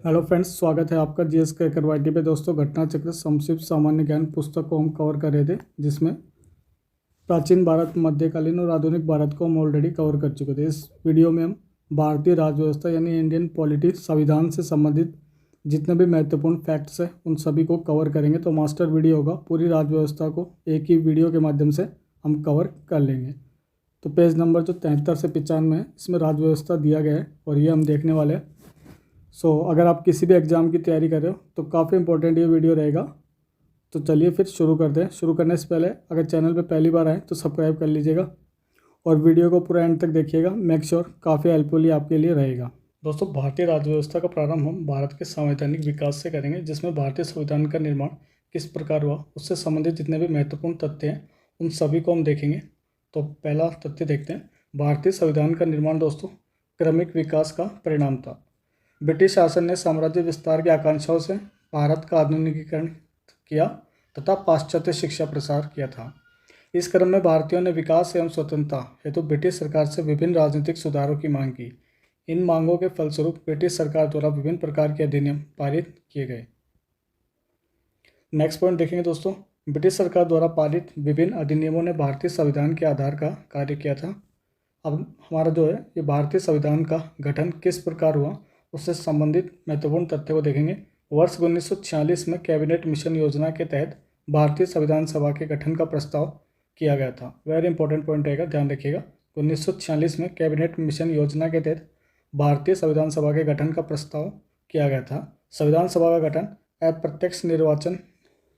Hello friends, स्वागत है आपका जीएस के करवाटी पे। दोस्तों, घटना चक्र संक्षिप्त सामान्य ज्ञान पुस्तक को हम कवर कर रहे थे, जिसमें प्राचीन भारत, मध्यकालीन और आधुनिक भारत को हम ऑलरेडी कवर कर चुके थे। इस वीडियो में हम भारतीय राज्य व्यवस्था यानी इंडियन पॉलिटी, संविधान से संबंधित जितने भी महत्वपूर्ण फैक्ट्स हैं उन सभी को कवर करेंगे। तो मास्टर वीडियो होगा, पूरी राज्य व्यवस्था को एक ही वीडियो के माध्यम से हम कवर कर लेंगे। तो पेज नंबर जो 73 से 95 है, इसमें राज्य व्यवस्था दिया गया है और ये हम देखने वाले हैं। अगर आप किसी भी एग्ज़ाम की तैयारी कर रहे हो तो काफ़ी इंपॉर्टेंट ये वीडियो रहेगा। तो चलिए फिर शुरू करते हैं। शुरू करने से पहले अगर चैनल पे पहली बार आए तो सब्सक्राइब कर लीजिएगा और वीडियो को पूरा एंड तक देखिएगा। मेक श्योर काफ़ी हेल्पफुल आपके लिए रहेगा। दोस्तों, भारतीय राज्य व्यवस्था का प्रारंभ हम भारत के संवैधानिक विकास से करेंगे, जिसमें भारतीय संविधान का निर्माण किस प्रकार हुआ, उससे संबंधित जितने भी महत्वपूर्ण तथ्य हैं उन सभी को हम देखेंगे। तो पहला तथ्य देखते हैं। भारतीय संविधान का निर्माण दोस्तों क्रमिक विकास का परिणाम था। ब्रिटिश शासन ने साम्राज्य विस्तार की आकांक्षाओं से भारत का आधुनिकीकरण किया तथा पाश्चात्य शिक्षा प्रसार किया था। इस क्रम में भारतीयों ने विकास एवं स्वतंत्रता हेतु ब्रिटिश सरकार से विभिन्न राजनीतिक सुधारों की मांग की। इन मांगों के फलस्वरूप ब्रिटिश सरकार द्वारा विभिन्न प्रकार के अधिनियम पारित किए गए। नेक्स्ट पॉइंट देखेंगे दोस्तों। ब्रिटिश सरकार द्वारा पारित विभिन्न अधिनियमों ने भारतीय संविधान के आधार का कार्य किया था। अब हमारा जो है ये भारतीय संविधान का गठन किस प्रकार हुआ, उससे संबंधित महत्वपूर्ण तथ्य को देखेंगे। वर्ष 1946 में कैबिनेट मिशन योजना के तहत भारतीय संविधान सभा के गठन का प्रस्ताव किया गया था। वेरी इंपॉर्टेंट पॉइंट रहेगा, ध्यान रखिएगा। 1946 में कैबिनेट मिशन योजना के तहत भारतीय संविधान सभा के गठन का प्रस्ताव किया गया था। संविधान सभा का गठन अप्रत्यक्ष निर्वाचन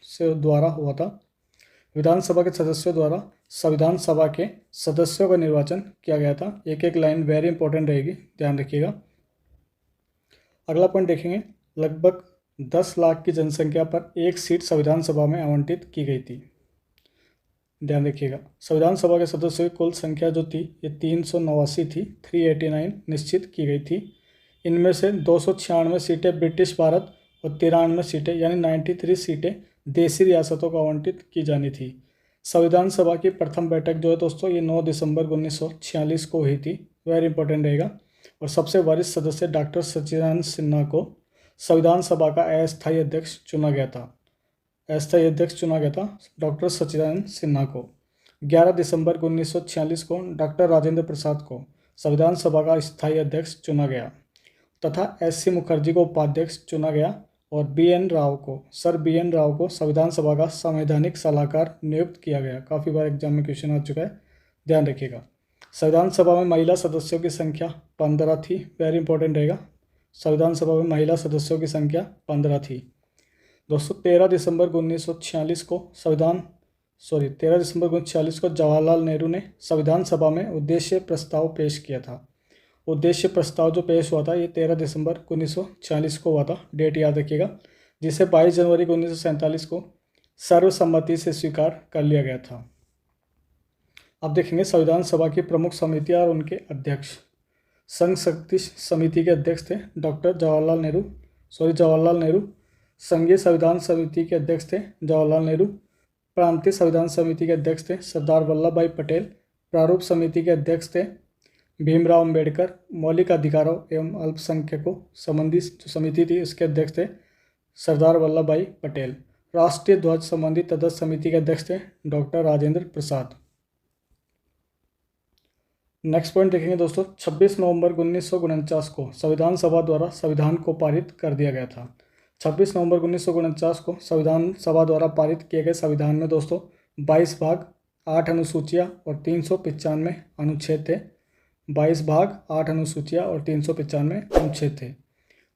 से द्वारा हुआ था। विधानसभा के सदस्यों द्वारा संविधान सभा के सदस्यों का निर्वाचन किया गया था। एक एक लाइन वेरी इंपॉर्टेंट रहेगी, ध्यान रखिएगा। अगला पॉइंट देखेंगे। लगभग 10 लाख की जनसंख्या पर एक सीट संविधान सभा में आवंटित की गई थी। ध्यान रखिएगा, संविधान सभा के सदस्यों की कुल संख्या जो थी ये 389 थी, 389 निश्चित की गई थी। इनमें से 296 सीटें ब्रिटिश भारत और 93 सीटें यानी 93 सीटें देशी रियासतों को आवंटित की जानी थी। संविधान सभा की प्रथम बैठक जो है दोस्तों ये 9 दिसंबर 1946 को हुई थी। वेरी इंपॉर्टेंट रहेगा। और सबसे वरिष्ठ सदस्य डॉक्टर सच्चिदानंद सिन्हा को संविधान सभा का अस्थायी अध्यक्ष चुना गया था। अस्थायी अध्यक्ष चुना गया था डॉक्टर सच्चिदानंद सिन्हा को। 11 दिसंबर 1946 को डॉक्टर राजेंद्र प्रसाद को संविधान सभा का स्थायी अध्यक्ष चुना गया तथा एस.सी. मुखर्जी को उपाध्यक्ष चुना गया और सर बी एन राव को संविधान सभा का संवैधानिक सलाहकार नियुक्त किया गया। काफ़ी बार एग्जाम में क्वेश्चन आ चुका है, ध्यान रखिएगा। संविधान सभा में महिला सदस्यों की संख्या 15 थी। वेरी इंपॉर्टेंट रहेगा, संविधान सभा में महिला सदस्यों की संख्या 15 थी। दोस्तों 13 दिसंबर 1946 को 13 दिसंबर 1946 को जवाहरलाल नेहरू ने संविधान सभा में उद्देश्य प्रस्ताव पेश किया था। उद्देश्य प्रस्ताव जो पेश हुआ था ये 13 दिसंबर 1946 को हुआ था, डेट याद रखिएगा, जिसे 22 जनवरी 1947 को सर्वसम्मति से स्वीकार कर लिया गया था। अब देखेंगे संविधान सभा की प्रमुख समितियां और उनके अध्यक्ष। संघ शक्ति समिति के अध्यक्ष थे डॉक्टर जवाहरलाल नेहरू। संघीय संविधान समिति के अध्यक्ष थे जवाहरलाल नेहरू। प्रांतीय संविधान समिति के अध्यक्ष थे सरदार वल्लभ भाई पटेल। प्रारूप समिति के अध्यक्ष थे भीमराव अम्बेडकर। मौलिक अधिकारों एवं अल्पसंख्यकों संबंधी जो समिति थी इसके अध्यक्ष थे सरदार वल्लभ भाई पटेल। राष्ट्रीय ध्वज संबंधी तदस्थ समिति के अध्यक्ष थे doctor Rajendra Prasad. Next point देखेंगे दोस्तों। 26 नवंबर 1949 को संविधान सभा द्वारा संविधान को पारित कर दिया गया था। 26 नवंबर 1949 को संविधान सभा द्वारा पारित किए गए संविधान में दोस्तों 22 भाग, 8 अनुसूचियाँ और 395 अनुच्छेद थे। 22 भाग, 8 अनुसूचियाँ और 395 अनुच्छेद थे।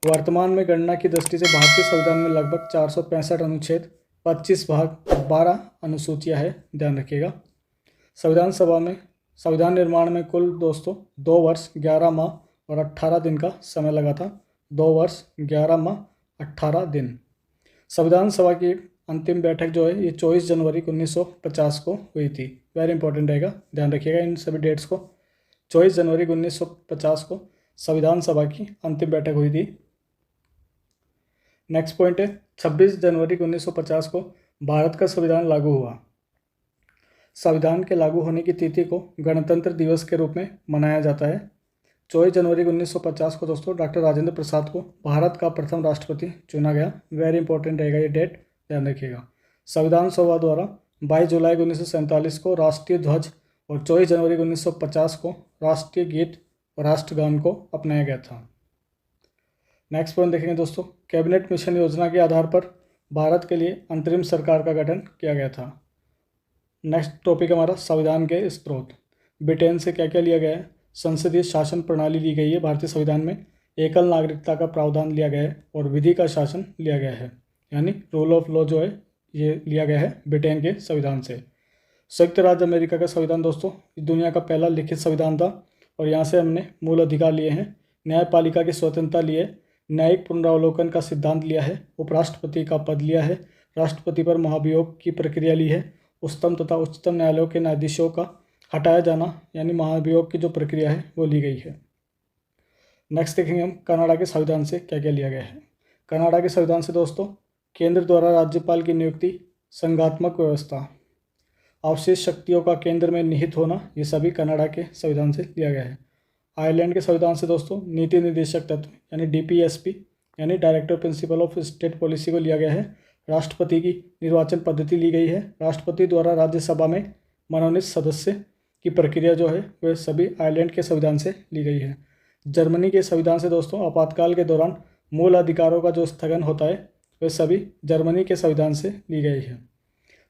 वर्तमान में गणना की दृष्टि से भारतीय संविधान में लगभग 465 अनुच्छेद, 25 भाग, 12 अनुसूचियाँ है, ध्यान रखिएगा। संविधान निर्माण में कुल दोस्तों 2 वर्ष 11 माह और 18 दिन का समय लगा था। 2 वर्ष 11 माह 18 दिन। संविधान सभा की अंतिम बैठक जो है ये 24 जनवरी 1950 को हुई थी। वेरी इंपॉर्टेंट रहेगा, ध्यान रखिएगा इन सभी डेट्स को। 24 जनवरी 1950 को संविधान सभा की अंतिम बैठक हुई थी। नेक्स्ट पॉइंट है 26 जनवरी 1950 को भारत का संविधान लागू हुआ। संविधान के लागू होने की तिथि को गणतंत्र दिवस के रूप में मनाया जाता है। 24 जनवरी 1950 को दोस्तों डॉक्टर राजेंद्र प्रसाद को भारत का प्रथम राष्ट्रपति चुना गया। वेरी इंपॉर्टेंट रहेगा ये डेट, ध्यान रखिएगा। संविधान सभा द्वारा 22 जुलाई 1947 को राष्ट्रीय ध्वज और 24 जनवरी 1950 को राष्ट्रीय गीत और राष्ट्रगान को अपनाया गया था। नेक्स्ट पॉइंट देखेंगे दोस्तों, कैबिनेट मिशन योजना के आधार पर भारत के लिए अंतरिम सरकार का गठन किया गया था। नेक्स्ट टॉपिक हमारा संविधान के स्रोत। ब्रिटेन से क्या क्या लिया गया है। संसदीय शासन प्रणाली ली गई है भारतीय संविधान में। एकल नागरिकता का प्रावधान लिया गया है और विधि का शासन लिया गया है, यानी रूल ऑफ लॉ जो है ये लिया गया है ब्रिटेन के संविधान से। संयुक्त राज्य अमेरिका का संविधान दोस्तों दुनिया का पहला लिखित संविधान था और यहाँ से हमने मूल अधिकार लिए हैं, न्यायपालिका की स्वतंत्रता लिए, न्यायिक पुनरावलोकन का सिद्धांत लिया है, उपराष्ट्रपति का पद लिया है, राष्ट्रपति पर महाभियोग की प्रक्रिया ली है, उच्चतम तथा उच्चतम न्यायालयों के न्यायाधीशों का हटाया जाना यानी महाभियोग की जो प्रक्रिया है वो ली गई है। नेक्स्ट देखेंगे हम कनाडा के संविधान से क्या क्या लिया गया है। कनाडा के संविधान से दोस्तों केंद्र द्वारा राज्यपाल की नियुक्ति, संघात्मक व्यवस्था, अवशेष शक्तियों का केंद्र में निहित होना, ये सभी कनाडा के संविधान से लिया गया है। आयरलैंड के संविधान से दोस्तों नीति निर्देशक तत्व यानी DPSP यानी director principle of state policy को लिया गया है। राष्ट्रपति की निर्वाचन पद्धति ली गई है। राष्ट्रपति द्वारा राज्यसभा में मनोनीत सदस्य की प्रक्रिया जो है वह सभी आयरलैंड के संविधान से ली गई है। जर्मनी के संविधान से दोस्तों आपातकाल के दौरान मूल अधिकारों का जो स्थगन होता है वह सभी जर्मनी के संविधान से ली गई है।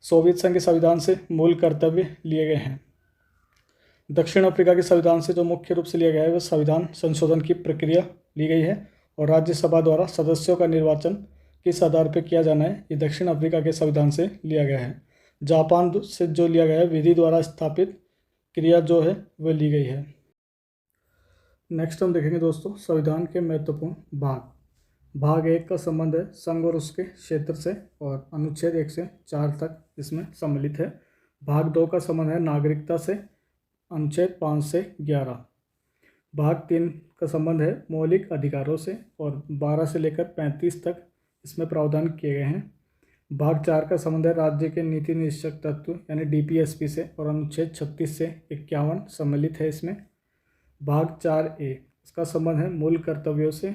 सोवियत संघ के संविधान से मूल कर्तव्य लिए गए हैं। दक्षिण अफ्रीका के संविधान से जो मुख्य रूप से लिया गया है वह संविधान संशोधन की प्रक्रिया ली गई है और राज्यसभा द्वारा सदस्यों का निर्वाचन किस आधार पर किया जाना है ये दक्षिण अफ्रीका के संविधान से लिया गया है। जापान से जो लिया गया है विधि द्वारा स्थापित क्रिया जो है वह ली गई है। नेक्स्ट हम देखेंगे दोस्तों संविधान के महत्वपूर्ण भाग। भाग 1 का संबंध है संघ और उसके क्षेत्र से और अनुच्छेद 1 से 4 तक इसमें सम्मिलित है। भाग 2 का संबंध है नागरिकता से, अनुच्छेद 5 से 11। भाग 3 का संबंध है मौलिक अधिकारों से और 12 से लेकर 35 तक इसमें प्रावधान किए गए हैं। भाग 4 का संबंध है राज्य के नीति निर्देशक तत्व यानी DPSP से और अनुच्छेद 36 से 51 सम्मिलित है इसमें। भाग 4A इसका संबंध है मूल कर्तव्यों से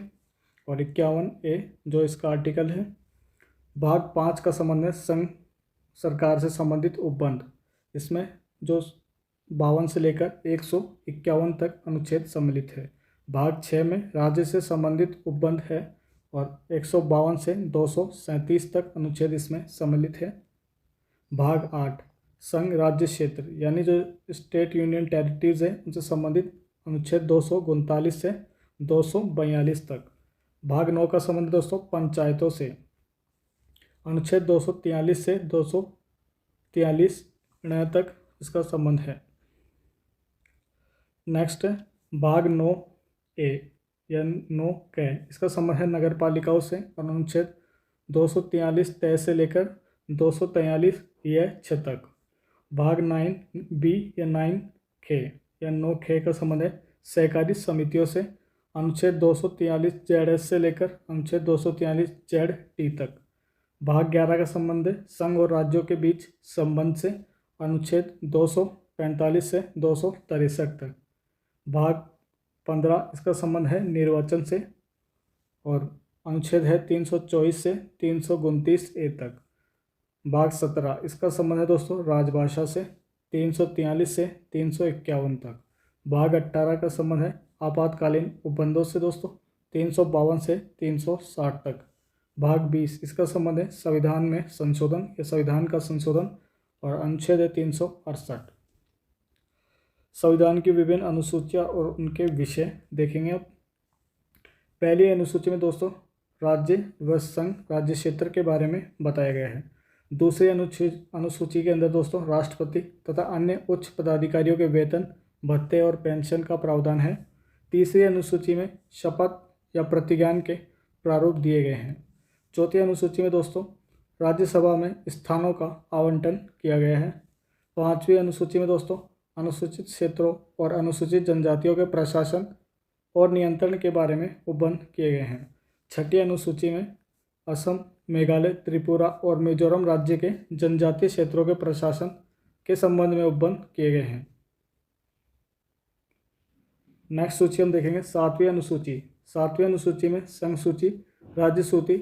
और 51A जो इसका आर्टिकल है। भाग 5 का संबंध है संघ सरकार से संबंधित उपबंध, इसमें जो 52 से लेकर 151 तक अनुच्छेद सम्मिलित है। भाग 6 में राज्य से संबंधित उपबंध है और 152 से 237 तक अनुच्छेद इसमें सम्मिलित है। भाग 8 संघ राज्य क्षेत्र यानी जो स्टेट यूनियन टेरिटरीज है उनसे संबंधित अनुच्छेद 239 से 242 तक। भाग 9 का संबंध दोस्तों पंचायतों से, अनुच्छेद 243 से 243 तक इसका संबंध है। नेक्स्ट है भाग 9A या 9K, इसका संबंध है नगर पालिकाओं से और अनुच्छेद 243 तय से लेकर 243 या 6 तक। भाग 9B या 9K या 9K का संबंध है सहकारी समितियों से, अनुच्छेद 243 ZS से लेकर अनुच्छेद 243 ZT तक। भाग 11 का संबंध है संघ और राज्यों के बीच संबंध से, अनुच्छेद 245 से 263 तक। भाग 15 इसका संबंध है निर्वाचन से और अनुच्छेद है 324 से 329A तक। भाग 17 इसका संबंध है दोस्तों राजभाषा से, 343 से 351 तक। भाग 18 का संबंध है आपातकालीन उपबंधों से दोस्तों, 352 से 360 तक। भाग 20 इसका संबंध है संविधान में संशोधन या संविधान का संशोधन और अनुच्छेद है 368। संविधान की विभिन्न अनुसूचियाँ और उनके विषय देखेंगे अब। पहली अनुसूची में दोस्तों राज्य व संघ राज्य क्षेत्र के बारे में बताया गया है। दूसरी अनुसूची के अंदर दोस्तों राष्ट्रपति तथा अन्य उच्च पदाधिकारियों के वेतन, भत्ते और पेंशन का प्रावधान है। तीसरी अनुसूची में शपथ या प्रतिज्ञान के प्रारूप दिए गए हैं। चौथी अनुसूची में दोस्तों राज्यसभा में स्थानों का आवंटन किया गया है। पांचवी अनुसूची में दोस्तों अनुसूचित क्षेत्रों और अनुसूचित जनजातियों के प्रशासन और नियंत्रण के बारे में उपबंध किए गए हैं। छठी अनुसूची में असम, मेघालय, त्रिपुरा और मिजोरम राज्य के जनजातीय क्षेत्रों के प्रशासन के संबंध में उपबंध किए गए हैं। नेक्स्ट सूची हम देखेंगे 7वीं अनुसूची। 7वीं अनुसूची में संघ सूची, राज्य सूची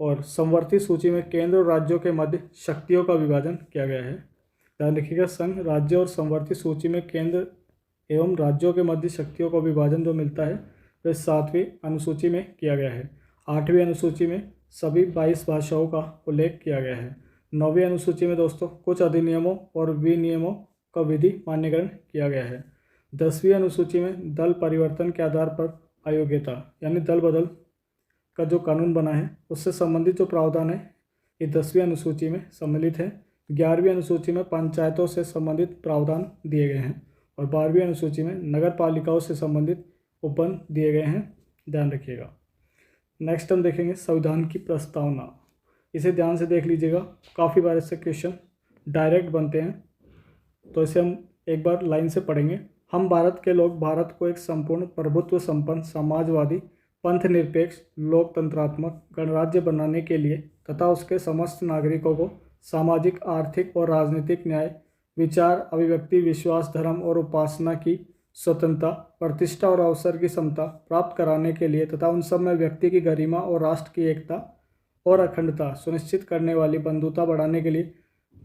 और समवर्ती सूची में केंद्र और राज्यों के मध्य शक्तियों का विभाजन किया गया है। ध्यान रखिएगा, संघ, राज्य और समवर्ती सूची में केंद्र एवं राज्यों के मध्य शक्तियों का विभाजन जो मिलता है वह 7वीं अनुसूची में किया गया है। 8वीं अनुसूची में सभी 22 भाषाओं का उल्लेख किया गया है। 9वीं अनुसूची में दोस्तों कुछ अधिनियमों और विनियमों का विधि मान्यकरण किया गया है। 10वीं अनुसूची में दल परिवर्तन के आधार पर अयोग्यता यानी दल बदल का जो कानून बना है उससे संबंधित जो प्रावधान है ये 10वीं अनुसूची में सम्मिलित है। 11वीं अनुसूची में पंचायतों से संबंधित प्रावधान दिए गए हैं और 12वीं अनुसूची में नगर पालिकाओं से संबंधित उपबंध दिए गए हैं। ध्यान रखिएगा। नेक्स्ट हम देखेंगे संविधान की प्रस्तावना। इसे ध्यान से देख लीजिएगा, काफ़ी बार इससे क्वेश्चन डायरेक्ट बनते हैं, तो इसे हम एक बार लाइन से पढ़ेंगे। हम भारत के लोग भारत को एक संपूर्ण प्रभुत्व संपन्न समाजवादी पंथ निरपेक्ष लोकतंत्रात्मक गणराज्य बनाने के लिए तथा उसके समस्त नागरिकों को सामाजिक, आर्थिक और राजनीतिक न्याय, विचार, अभिव्यक्ति, विश्वास, धर्म और उपासना की स्वतंत्रता, प्रतिष्ठा और अवसर की समता प्राप्त कराने के लिए तथा उन सब में व्यक्ति की गरिमा और राष्ट्र की एकता और अखंडता सुनिश्चित करने वाली बंधुता बढ़ाने के लिए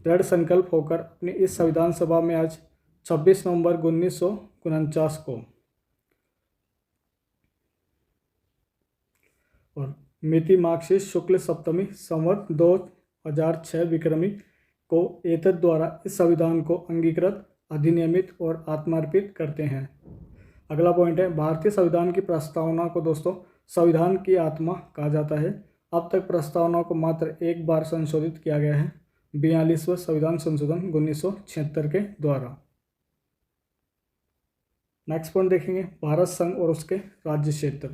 दृढ़ संकल्प होकर अपनी इस संविधान सभा में आज 26 नवंबर 1949 को और मिति मार्क्सिस्ट शुक्ल सप्तमी संवत 2006 विक्रमी को एतद द्वारा इस संविधान को अंगीकृत, अधिनियमित और आत्मार्पित करते हैं। अगला पॉइंट है भारतीय संविधान की प्रस्तावना को दोस्तों संविधान की आत्मा कहा जाता है। अब तक प्रस्तावना को मात्र एक बार संशोधित किया गया है, 42वां संविधान संशोधन 1976 के द्वारा। नेक्स्ट पॉइंट देखेंगे भारत संघ और उसके राज्य क्षेत्र।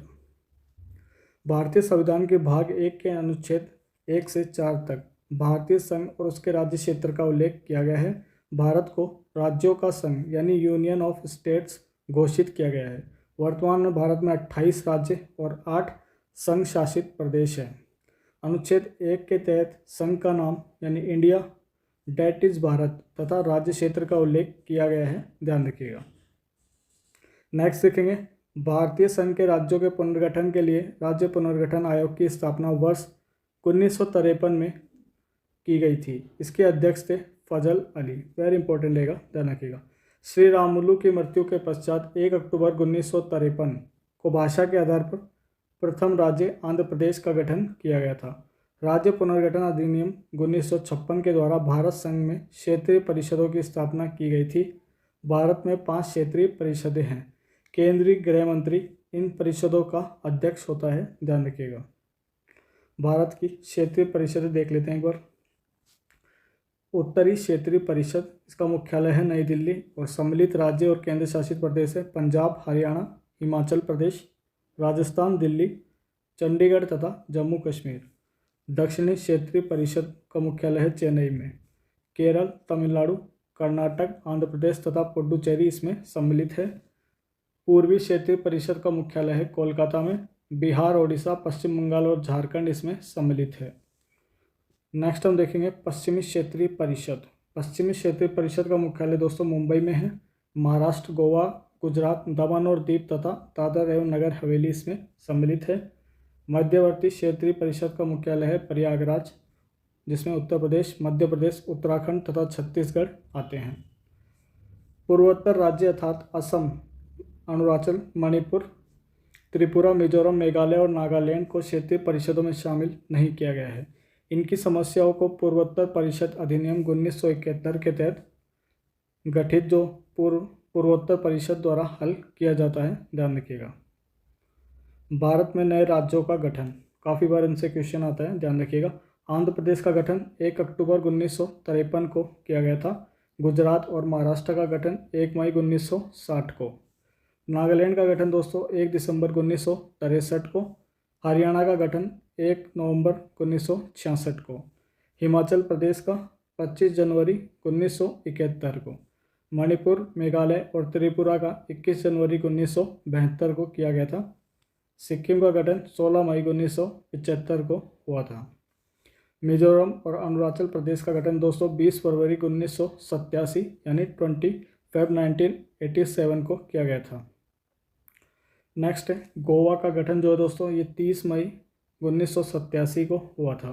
भारतीय संविधान के भाग 1 के अनुच्छेद 1 से 4 तक भारतीय संघ और उसके राज्य क्षेत्र का उल्लेख किया गया है। भारत को राज्यों का संघ यानी यूनियन ऑफ स्टेट्स घोषित किया गया है। वर्तमान में भारत में 28 राज्य और 8 संघ शासित प्रदेश हैं। अनुच्छेद 1 के तहत संघ का नाम यानी इंडिया, डेट इज भारत तथा राज्य क्षेत्र का उल्लेख किया गया है। ध्यान रखिएगा। नेक्स्ट देखेंगे भारतीय संघ के राज्यों के पुनर्गठन के लिए राज्य पुनर्गठन आयोग की स्थापना वर्ष 1953 में की गई थी। इसके अध्यक्ष थे फजल अली। वेरी इंपॉर्टेंट रहेगा, ध्यान रखिएगा। श्री रामुलु की मृत्यु के पश्चात 1 अक्टूबर 1953 को भाषा के आधार पर प्रथम राज्य आंध्र प्रदेश का गठन किया गया था। राज्य पुनर्गठन अधिनियम 1956 के द्वारा भारत संघ में क्षेत्रीय परिषदों की स्थापना की गई थी। भारत में 5 क्षेत्रीय परिषदें हैं। केंद्रीय गृह मंत्री इन परिषदों का अध्यक्ष होता है। ध्यान रखिएगा। भारत की क्षेत्रीय परिषदें देख लेते हैं एक बार। उत्तरी क्षेत्रीय परिषद, इसका मुख्यालय है नई दिल्ली और सम्मिलित राज्य और केंद्र शासित प्रदेश है पंजाब, हरियाणा, हिमाचल प्रदेश, राजस्थान, दिल्ली, चंडीगढ़ तथा जम्मू कश्मीर। दक्षिणी क्षेत्रीय परिषद का मुख्यालय है चेन्नई में। केरल, तमिलनाडु, कर्नाटक, आंध्र प्रदेश तथा पुडुचेरी इसमें सम्मिलित है। पूर्वी क्षेत्रीय परिषद का मुख्यालय है कोलकाता में। बिहार, ओडिशा, पश्चिम बंगाल और झारखंड इसमें सम्मिलित है। नेक्स्ट हम देखेंगे पश्चिमी क्षेत्रीय परिषद। पश्चिमी क्षेत्रीय परिषद का मुख्यालय दोस्तों मुंबई में है। महाराष्ट्र, गोवा, गुजरात, दमन और दीव तथा दादर एवं नगर हवेली इसमें सम्मिलित है। मध्यवर्ती क्षेत्रीय परिषद का मुख्यालय है प्रयागराज, जिसमें उत्तर प्रदेश, मध्य प्रदेश, उत्तराखंड तथा छत्तीसगढ़ आते हैं। पूर्वोत्तर राज्य अर्थात असम, अरुणाचल, मणिपुर, त्रिपुरा, मिजोरम, मेघालय और नागालैंड को क्षेत्रीय परिषदों में शामिल नहीं किया गया है। इनकी समस्याओं को पूर्वोत्तर परिषद अधिनियम 1971 के तहत गठित जो पूर्वोत्तर परिषद द्वारा हल किया जाता है। ध्यान रखिएगा। भारत में नए राज्यों का गठन, काफ़ी बार इनसे क्वेश्चन आता है, ध्यान रखिएगा। आंध्र प्रदेश का गठन 1 अक्टूबर 1953 को किया गया था। गुजरात और महाराष्ट्र का गठन 1 मई 1960 को। नागालैंड का गठन दोस्तों 1 दिसंबर 1963 को। हरियाणा का गठन 1 नवंबर 1966 को। हिमाचल प्रदेश का 25 जनवरी 1971 को। मणिपुर, मेघालय और त्रिपुरा का 21 जनवरी 1972 को किया गया था। सिक्किम का गठन 16 मई 1975 को हुआ था। मिजोरम और अरुणाचल प्रदेश का गठन दोस्तों 20 फरवरी 1987 यानी 20 फरवरी 1987 को किया गया था। नेक्स्ट है गोवा का गठन जो है दोस्तों ये 30 मई 1987 को हुआ था।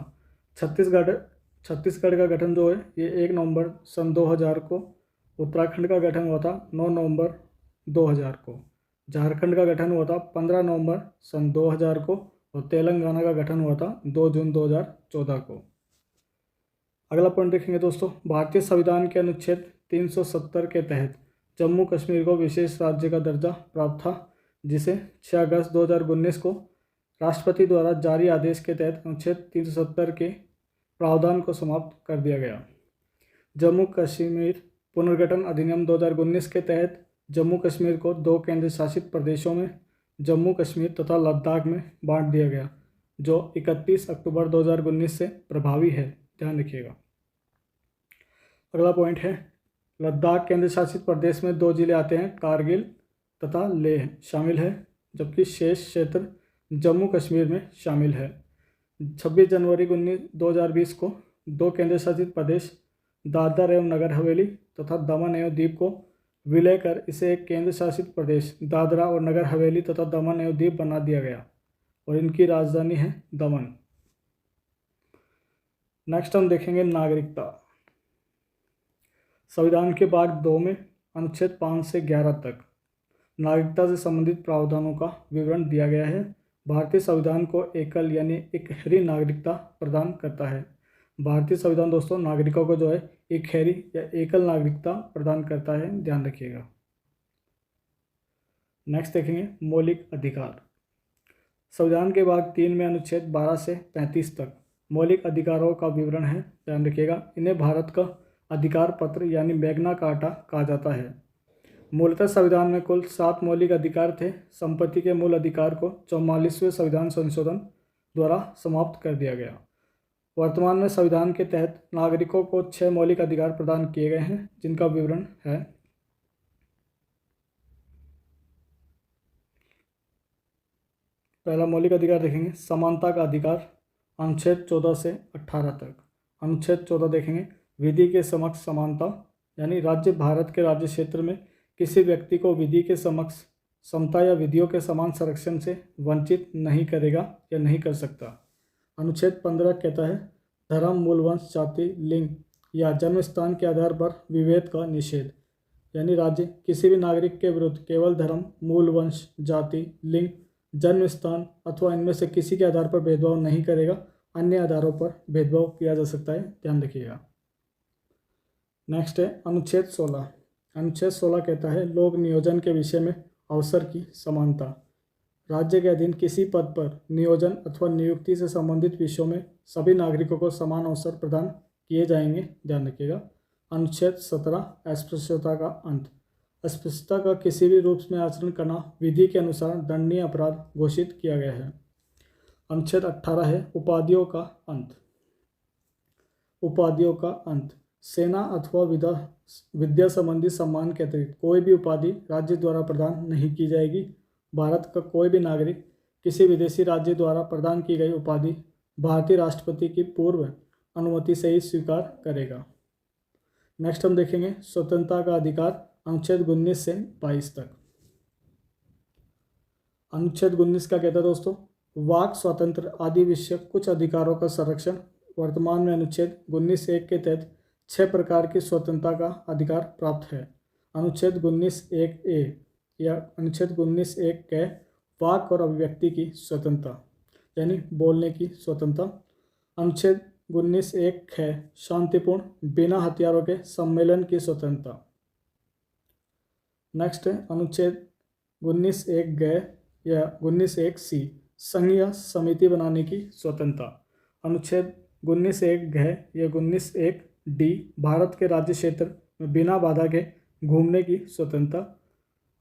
छत्तीसगढ़ का गठन जो है ये 1 नवंबर सन 2000 को। उत्तराखंड का गठन हुआ था 9 नवंबर 2000 को। झारखंड का गठन हुआ था 15 नवंबर सन 2000 को। और तेलंगाना का गठन हुआ था 2 जून 2014 को। अगला पॉइंट देखेंगे दोस्तों, भारतीय संविधान के अनुच्छेद 370 के तहत जम्मू कश्मीर को विशेष राज्य का दर्जा प्राप्त था, जिसे 6 अगस्त 2019 को राष्ट्रपति द्वारा जारी आदेश के तहत अनुच्छेद 370 के प्रावधान को समाप्त कर दिया गया। जम्मू कश्मीर पुनर्गठन अधिनियम 2019 के तहत जम्मू कश्मीर को 2 केंद्र शासित प्रदेशों में जम्मू कश्मीर तथा लद्दाख में बांट दिया गया, जो 31 अक्टूबर 2019 से प्रभावी है, ध्यान रखिएगा। अगला पॉइंट है लद्दाख केंद्र शासित प्रदेश में 2 जिले आते हैं, कारगिल तथा लेह शामिल है, जबकि शेष क्षेत्र जम्मू कश्मीर में शामिल है। 26 जनवरी 2020 को 2 केंद्र शासित प्रदेश दादरा एवं नगर हवेली तथा दमन एवं दीव को विलय कर इसे एक केंद्र शासित प्रदेश दादरा और नगर हवेली तथा दमन एवं दीव बना दिया गया और इनकी राजधानी है दमन। नेक्स्ट हम देखेंगे नागरिकता। संविधान के भाग 2 में अनुच्छेद 5 से 11 तक नागरिकता से संबंधित प्रावधानों का विवरण दिया गया है। भारतीय संविधान को एकल यानी इकहरी नागरिकता प्रदान करता है। भारतीय संविधान दोस्तों नागरिकों को जो है इकहरी या एकल नागरिकता प्रदान करता है, ध्यान रखिएगा। नेक्स्ट देखेंगे मौलिक अधिकार। संविधान के भाग 3 में अनुच्छेद 12 से 35 तक मौलिक अधिकारों का विवरण है, ध्यान रखिएगा। इन्हें भारत का अधिकार पत्र यानी मैग्ना कार्टा कहा जाता है। मूलतः संविधान में कुल 7 मौलिक अधिकार थे। संपत्ति के मूल अधिकार को 44वें संविधान संशोधन द्वारा समाप्त कर दिया गया। वर्तमान में संविधान के तहत नागरिकों को 6 मौलिक अधिकार प्रदान किए गए हैं, जिनका विवरण है। पहला मौलिक अधिकार देखेंगे समानता का अधिकार, अनुच्छेद 14 से 18 तक। अनुच्छेद 14 देखेंगे विधि के समक्ष समानता, यानी राज्य भारत के राज्य क्षेत्र में किसी व्यक्ति को विधि के समक्ष समता या विधियों के समान संरक्षण से वंचित नहीं करेगा या नहीं कर सकता। अनुच्छेद 15 कहता है धर्म, मूल वंश, जाति, लिंग या जन्म स्थान के आधार पर विभेद का निषेध, यानी राज्य किसी भी नागरिक के विरुद्ध केवल धर्म, मूल वंश, जाति, लिंग, जन्म स्थान अथवा इनमें से किसी के आधार पर भेदभाव नहीं करेगा। अन्य आधारों पर भेदभाव किया जा सकता है, ध्यान रखिएगा। नेक्स्ट है अनुच्छेद 16। अनुच्छेद 16 कहता है लोक नियोजन के विषय में अवसर की समानता। राज्य के अधीन किसी पद पर नियोजन अथवा नियुक्ति से संबंधित विषयों में सभी नागरिकों को समान अवसर प्रदान किए जाएंगे, ध्यान रखिएगा। अनुच्छेद 17 अस्पृश्यता का अंत। अस्पृश्यता का किसी भी रूप में आचरण करना विधि के अनुसार दंडनीय अपराध घोषित किया गया है। अनुच्छेद 18 है उपाधियों का अंत। उपाधियों का अंत। सेना अथवा विद्या संबंधी सम्मान के अतिरिक्त कोई भी उपाधि राज्य द्वारा प्रदान नहीं की जाएगी। भारत का कोई भी नागरिक किसी विदेशी राज्य द्वारा प्रदान की गई उपाधि भारतीय राष्ट्रपति की पूर्व अनुमति से ही स्वीकार करेगा। नेक्स्ट हम देखेंगे स्वतंत्रता का अधिकार, अनुच्छेद 19 से 22 तक। अनुच्छेद 19 क्या कहता है दोस्तों, वाक स्वतंत्र आदि विषयक कुछ अधिकारों का संरक्षण। वर्तमान में अनुच्छेद 19(1) के तहत 6 प्रकार की स्वतंत्रता का अधिकार प्राप्त है। अनुच्छेद 19(1)(a) या अनुच्छेद 19(1) के वाक और अभिव्यक्ति की स्वतंत्रता, यानी बोलने की स्वतंत्रता। अनुच्छेद 19(1) है शांतिपूर्ण बिना हथियारों के सम्मेलन की स्वतंत्रता। नेक्स्ट है अनुच्छेद 19(1) या 19(1)(c) संघ या समिति बनाने की स्वतंत्रता। अनुच्छेद 19(1) या 19(1)(d) भारत के राज्य क्षेत्र में बिना बाधा के घूमने की स्वतंत्रता।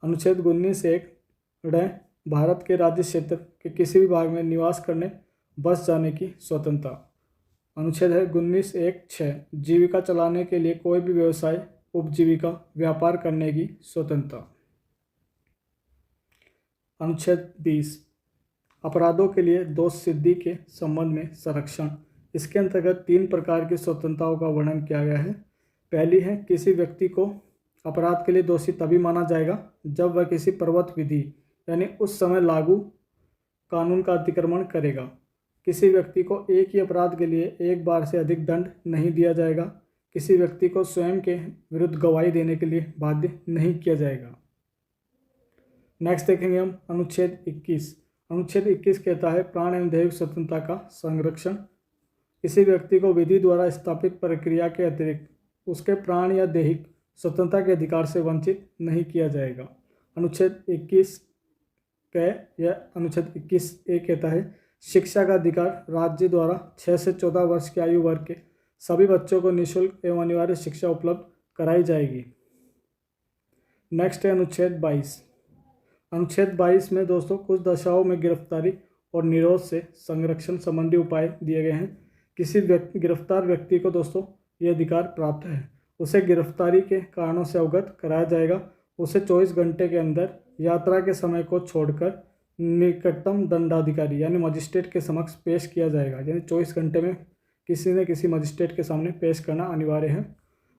अनुच्छेद 19(1)(d) भारत के राज्य क्षेत्र के किसी भी भाग में निवास करने, बस जाने की स्वतंत्रता। अनुच्छेद है 19(1)(6) जीविका चलाने के लिए कोई भी व्यवसाय, उपजीविका, व्यापार करने की स्वतंत्रता। अनुच्छेद 20 अपराधों के लिए दोष सिद्धि के संबंध में संरक्षण। इसके अंतर्गत 3 प्रकार की स्वतंत्रताओं का वर्णन किया गया है। पहली है किसी व्यक्ति को अपराध के लिए दोषी तभी माना जाएगा जब वह किसी प्रवर्त विधि यानी उस समय लागू कानून का अतिक्रमण करेगा। किसी व्यक्ति को एक ही अपराध के लिए एक बार से अधिक दंड नहीं दिया जाएगा। किसी व्यक्ति को स्वयं के विरुद्ध गवाही देने के लिए बाध्य नहीं किया जाएगा। नेक्स्ट देखेंगे हम अनुच्छेद 21। अनुच्छेद 21 कहता है प्राण एवं दैहिक स्वतंत्रता का संरक्षण। किसी व्यक्ति को विधि द्वारा स्थापित प्रक्रिया के अतिरिक्त उसके प्राण या दैहिक स्वतंत्रता के अधिकार से वंचित नहीं किया जाएगा। अनुच्छेद 21 या अनुच्छेद 21A कहता है शिक्षा का अधिकार राज्य द्वारा 6 से 14 वर्ष की आयु वर्ग के सभी बच्चों को निःशुल्क एवं अनिवार्य शिक्षा उपलब्ध कराई जाएगी। नेक्स्ट है अनुच्छेद 22। अनुच्छेद 22 में दोस्तों कुछ दशाओं में गिरफ्तारी और निरोध से संरक्षण संबंधी उपाय दिए गए हैं। किसी गिरफ्तार व्यक्ति को दोस्तों ये अधिकार प्राप्त है, उसे गिरफ्तारी के कारणों से अवगत कराया जाएगा। उसे 24 घंटे के अंदर यात्रा के समय को छोड़कर निकटतम दंडाधिकारी यानी मजिस्ट्रेट के समक्ष पेश किया जाएगा। यानी 24 घंटे में किसी न किसी मजिस्ट्रेट के सामने पेश करना अनिवार्य है।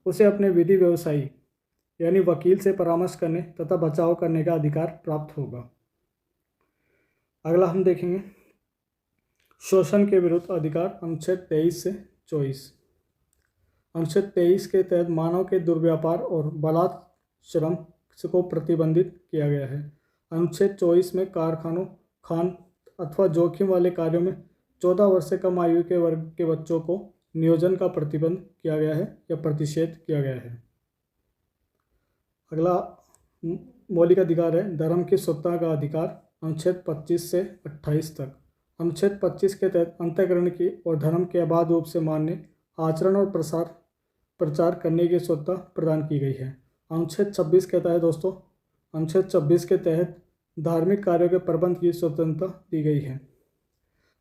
उसे अपने विधि व्यवसायी यानी वकील से परामर्श करने तथा बचाव करने का अधिकार प्राप्त होगा। अगला हम देखेंगे शोषण के विरुद्ध अधिकार, अनुच्छेद 23 से 24। अनुच्छेद 23 के तहत मानव के दुर्व्यापार और बलात् श्रम को प्रतिबंधित किया गया है। अनुच्छेद 24 में कारखानों, खान अथवा जोखिम वाले कार्यों में 14 वर्ष से कम आयु के वर्ग के बच्चों को नियोजन का प्रतिबंध किया गया है या प्रतिषेध किया गया है। अगला मौलिक अधिकार है धर्म की स्वतंत्रता का अधिकार, अनुच्छेद 25 से 28 तक। अनुच्छेद 25 के तहत अंतःकरण की और धर्म के अबाध रूप से मान्य आचरण और प्रचार करने की स्वतंत्रता प्रदान की गई है। अनुच्छेद 26 कहता है दोस्तों, अनुच्छेद 26 के तहत धार्मिक कार्यों के प्रबंध की स्वतंत्रता दी गई है।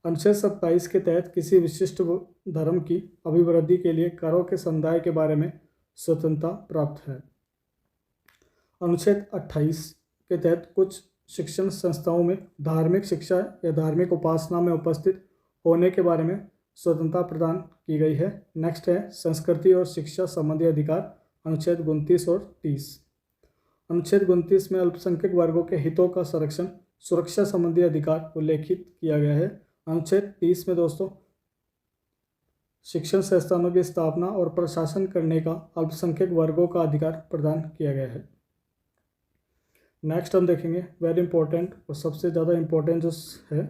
अनुच्छेद 27 के तहत किसी विशिष्ट धर्म की अभिवृद्धि के लिए करों के समुदाय के बारे में स्वतंत्रता प्राप्त है। अनुच्छेद 28 के तहत कुछ शिक्षण संस्थाओं में धार्मिक शिक्षा या धार्मिक उपासना में उपस्थित होने के बारे में स्वतंत्रता प्रदान की गई है। नेक्स्ट है संस्कृति और शिक्षा संबंधी अधिकार, अनुच्छेद 29 और 30। अनुच्छेद 29 में अल्पसंख्यक वर्गों के हितों का संरक्षण सुरक्षा संबंधी अधिकार उल्लेखित किया गया है। अनुच्छेद 30 में दोस्तों शिक्षण संस्थानों की स्थापना और प्रशासन करने का अल्पसंख्यक वर्गों का अधिकार प्रदान किया गया है। नेक्स्ट हम देखेंगे वेरी इंपॉर्टेंट और सबसे ज़्यादा इंपॉर्टेंट जो है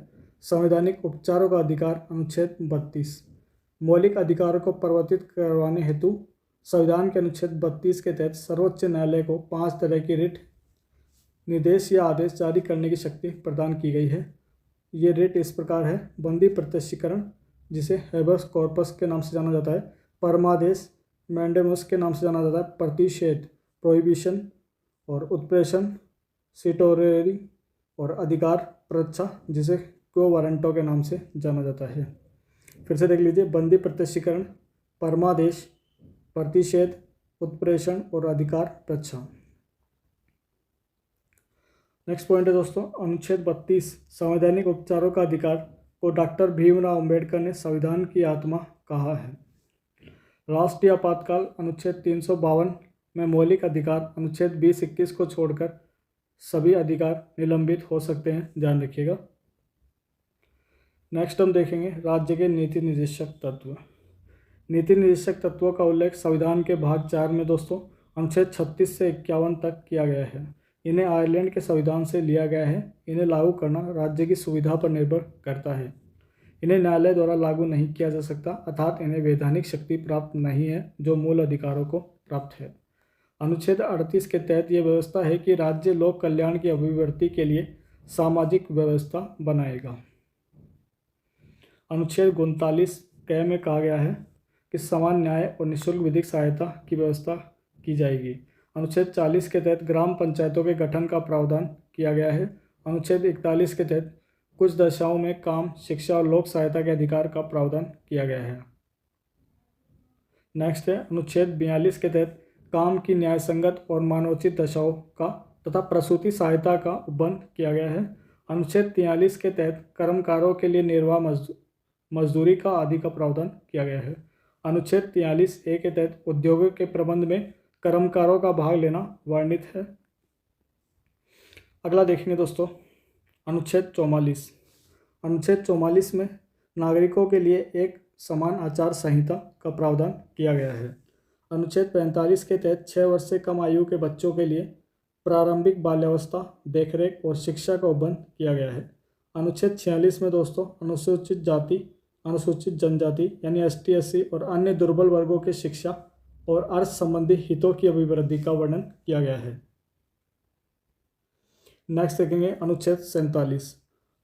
संवैधानिक उपचारों का अधिकार, अनुच्छेद 32। मौलिक अधिकारों को परिवर्तित करवाने हेतु संविधान के अनुच्छेद 32 के तहत सर्वोच्च न्यायालय को 5 तरह की रिट, निर्देश या आदेश जारी करने की शक्ति प्रदान की गई है। ये रिट इस प्रकार है: बंदी प्रत्यक्षीकरण जिसे हेबस कॉर्पस के नाम से जाना जाता है, परमादेश मैंडेमस के नाम से जाना जाता है, प्रतिषेध प्रोहिबिशन और उत्प्रेषण सिटोरेरी और अधिकार प्रच्छा जिसे क्यो वारंटो के नाम से जाना जाता है। फिर से देख लीजिए, बंदी प्रत्यक्षीकरण, परमादेश, प्रतिषेध, उत्प्रेषण और अधिकार प्रच्छा। नेक्स्ट पॉइंट है दोस्तों अनुच्छेद 32 संवैधानिक उपचारों का अधिकार को डॉक्टर भीमराव अंबेडकर ने संविधान की आत्मा कहा है। राष्ट्रीय आपातकाल, अनुच्छेद 352 में मौलिक अधिकार, अनुच्छेद 20-21 को छोड़कर सभी अधिकार निलंबित हो सकते हैं, ध्यान रखिएगा। नेक्स्ट हम देखेंगे राज्य के नीति निर्देशक तत्व। नीति निर्देशक तत्वों का उल्लेख संविधान के भाग 4 में दोस्तों अनुच्छेद 36 से 51 तक किया गया है। इन्हें आयरलैंड के संविधान से लिया गया है। इन्हें लागू करना राज्य की सुविधा पर निर्भर करता है। इन्हें न्यायालय द्वारा लागू नहीं किया जा सकता, अर्थात इन्हें वैधानिक शक्ति प्राप्त नहीं है जो मूल अधिकारों को प्राप्त है। अनुच्छेद 38 के तहत यह व्यवस्था है कि राज्य लोक कल्याण की अभिवृद्धि के लिए सामाजिक व्यवस्था बनाएगा। अनुच्छेद 39 क में कहा गया है कि समान न्याय और निःशुल्क विधिक सहायता की व्यवस्था की जाएगी। अनुच्छेद 40 के तहत ग्राम पंचायतों के गठन का प्रावधान किया गया है। अनुच्छेद 41 के तहत कुछ दशाओं में काम, शिक्षा और लोक सहायता के अधिकार का प्रावधान किया गया है। नेक्स्ट है अनुच्छेद 42 के तहत काम की न्यायसंगत और मानवोचित दशाओं का तथा प्रसूति सहायता का उपबंध किया गया है। अनुच्छेद 43 के तहत कर्मकारों के लिए निर्वाह मजदूरी का आदि का प्रावधान किया गया है। अनुच्छेद 43A के तहत उद्योगों के प्रबंध में कर्मकारों का भाग लेना वर्णित है। अगला देखेंगे दोस्तों अनुच्छेद 44। अनुच्छेद 44 में नागरिकों के लिए एक समान आचार संहिता का प्रावधान किया गया है। अनुच्छेद 45 के तहत 6 वर्ष से कम आयु के बच्चों के लिए प्रारंभिक बाल्यावस्था, देखरेख और शिक्षा का उपबंध किया गया है। अनुच्छेद 46 में दोस्तों अनुसूचित जाति, अनुसूचित जनजाति यानी ST SC और अन्य दुर्बल वर्गों के शिक्षा और अर्थ संबंधी हितों की अभिवृद्धि का वर्णन किया गया है। नेक्स्ट देखेंगे अनुच्छेद 47।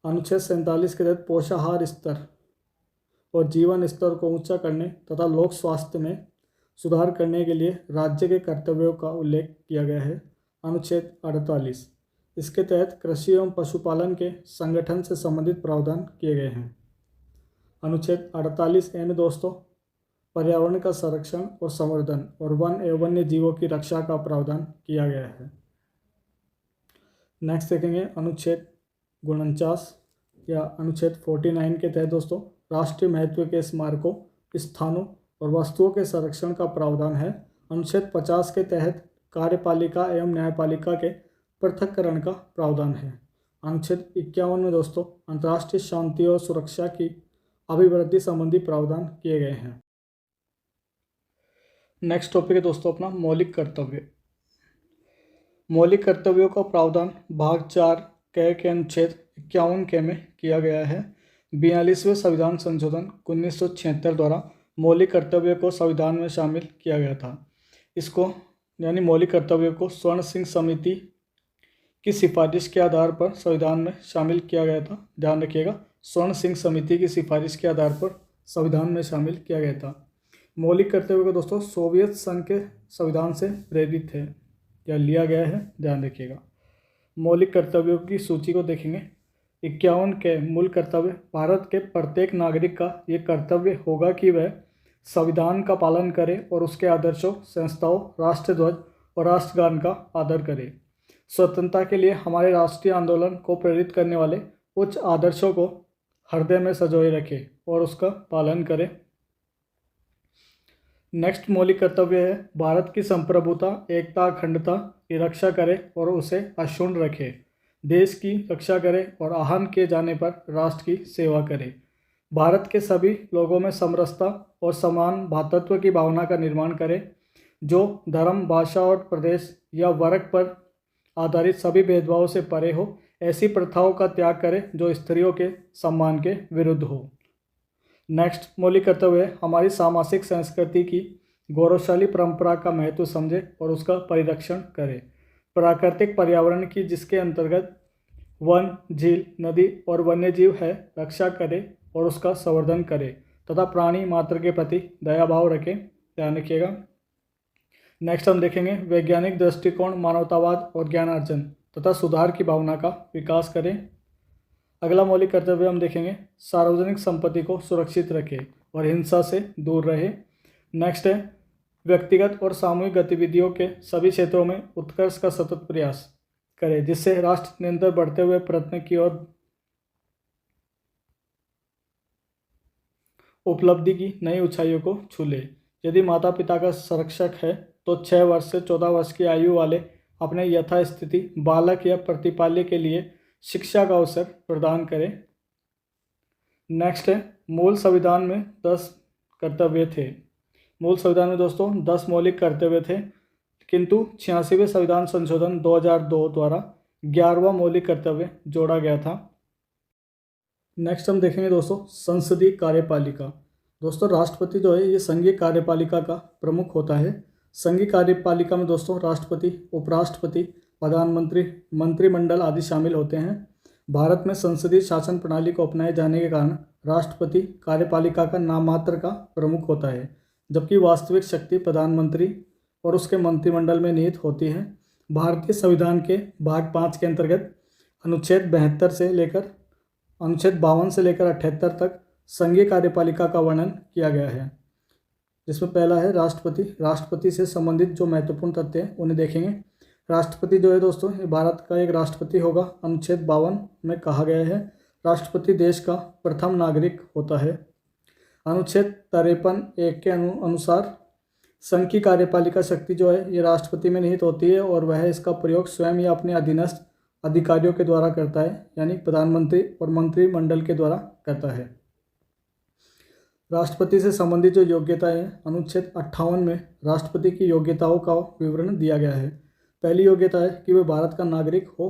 अनुच्छेद 47 के तहत पोषाहार स्तर और जीवन स्तर को ऊंचा करने तथा लोक स्वास्थ्य में सुधार करने के लिए राज्य के कर्तव्यों का उल्लेख किया गया है। अनुच्छेद 48, इसके तहत कृषि एवं पशुपालन के संगठन से संबंधित प्रावधान किए गए हैं। अनुच्छेद 48A में दोस्तों पर्यावरण का संरक्षण और संवर्धन और वन एवं वन्य जीवों की रक्षा का प्रावधान किया गया है। नेक्स्ट देखेंगे अनुच्छेद 49 या अनुच्छेद 49 के तहत दोस्तों राष्ट्रीय महत्व के स्मारकों, स्थानों और वस्तुओं के संरक्षण का प्रावधान है। अनुच्छेद 50 के तहत कार्यपालिका एवं न्यायपालिका के पृथक्करण का प्रावधान है। अनुच्छेद 51 में दोस्तों अंतर्राष्ट्रीय शांति और सुरक्षा की अभिवृद्धि संबंधी प्रावधान किए गए हैं। नेक्स्ट टॉपिक है दोस्तों अपना मौलिक कर्तव्य। मौलिक कर्तव्यों का प्रावधान भाग 4 के अनुच्छेद 51 के में किया गया है। 42वें संविधान संशोधन 1976 द्वारा मौलिक कर्तव्यों को संविधान में शामिल किया गया था। इसको यानी मौलिक कर्तव्यों को स्वर्ण सिंह समिति की सिफारिश के आधार पर संविधान में शामिल किया गया था। ध्यान रखिएगा, स्वर्ण सिंह समिति की सिफारिश के आधार पर संविधान में शामिल किया गया था। मौलिक कर्तव्यों को दोस्तों सोवियत संघ के संविधान से प्रेरित है या लिया गया है, ध्यान रखिएगा। मौलिक कर्तव्यों की सूची को देखेंगे। 51 के मूल कर्तव्य। भारत के प्रत्येक नागरिक का ये कर्तव्य होगा कि वह संविधान का पालन करे और उसके आदर्शों, संस्थाओं, राष्ट्रध्वज और राष्ट्रगान का आदर करे। स्वतंत्रता के लिए हमारे राष्ट्रीय आंदोलन को प्रेरित करने वाले उच्च आदर्शों को हृदय में संजोए रखे और उसका पालन करे। नेक्स्ट मौलिक कर्तव्य है भारत की संप्रभुता, एकता, अखंडता की रक्षा करे और उसे अक्षुण्ण रखे। देश की रक्षा करे और आहन किए जाने पर राष्ट्र की सेवा करे। भारत के सभी लोगों में समरसता और समान भातृत्व की भावना का निर्माण करे। जो धर्म, भाषा और प्रदेश या वर्ग पर आधारित सभी भेदभाव से परे हो। ऐसी प्रथाओं का त्याग करे जो स्त्रियों के सम्मान के विरुद्ध हो। नेक्स्ट मौलिक कर्तव्य है हमारी सामाजिक संस्कृति की गौरवशाली परंपरा का महत्व समझे और उसका परिरक्षण करे। प्राकृतिक पर्यावरण की जिसके अंतर्गत वन, झील, नदी और वन्यजीव है रक्षा करे और उसका संवर्धन करे तथा प्राणी मात्र के प्रति दया भाव रखें। ध्यान रखिएगा। नेक्स्ट हम देखेंगे वैज्ञानिक दृष्टिकोण, मानवतावाद और ज्ञानार्जन तथा सुधार की भावना का विकास करें। अगला मौलिक कर्तव्य हम देखेंगे सार्वजनिक संपत्ति को सुरक्षित रखे और हिंसा से दूर रहे। नेक्स्ट है व्यक्तिगत और सामूहिक गतिविधियों के सभी क्षेत्रों में उत्कर्ष का सतत प्रयास करे जिससे राष्ट्र निरंतर बढ़ते हुए प्रयत्न की ओर उपलब्धि की नई ऊंचाइयों को छू ले। यदि माता पिता का संरक्षक है तो 6 वर्ष से 14 वर्ष की आयु वाले अपने यथास्थिति बालक या प्रतिपाल्य के लिए शिक्षा का अवसर प्रदान करें। नेक्स्ट है मूल संविधान में 10 कर्तव्य थे। मूल संविधान में दोस्तों 10 मौलिक कर्तव्य थे, किंतु 86वें संविधान संशोधन 2002 द्वारा 11वां मौलिक कर्तव्य जोड़ा गया था। नेक्स्ट हम देखेंगे दोस्तों संसदीय कार्यपालिका। दोस्तों राष्ट्रपति जो है ये संघीय कार्यपालिका का प्रमुख होता है। संघीय कार्यपालिका में दोस्तों राष्ट्रपति, उपराष्ट्रपति, प्रधानमंत्री, मंत्रिमंडल आदि शामिल होते हैं। भारत में संसदीय शासन प्रणाली को अपनाए जाने के कारण राष्ट्रपति कार्यपालिका का नाम मात्र का प्रमुख होता है, जबकि वास्तविक शक्ति प्रधानमंत्री और उसके मंत्रिमंडल में निहित होती है। भारतीय संविधान के भाग 5 के अंतर्गत अनुच्छेद 72 से लेकर अनुच्छेद 52 से लेकर 78 तक संघीय कार्यपालिका का वर्णन किया गया है, जिसमें पहला है राष्ट्रपति। राष्ट्रपति से संबंधित जो महत्वपूर्ण तथ्य हैं उन्हें देखेंगे। राष्ट्रपति जो है दोस्तों ये भारत का एक राष्ट्रपति होगा। अनुच्छेद 52 में कहा गया है राष्ट्रपति देश का प्रथम नागरिक होता है। अनुच्छेद 53(1) के अनुसार संघ की कार्यपालिका शक्ति जो है ये राष्ट्रपति में निहित होती है और वह इसका प्रयोग स्वयं या अपने अधीनस्थ अधिकारियों के द्वारा करता है, यानी प्रधानमंत्री और मंत्रिमंडल के द्वारा करता है। राष्ट्रपति से संबंधित जो योग्यताएं हैं, अनुच्छेद 58 में राष्ट्रपति की योग्यताओं का विवरण दिया गया है। पहली योग्यता है कि वह भारत का नागरिक हो,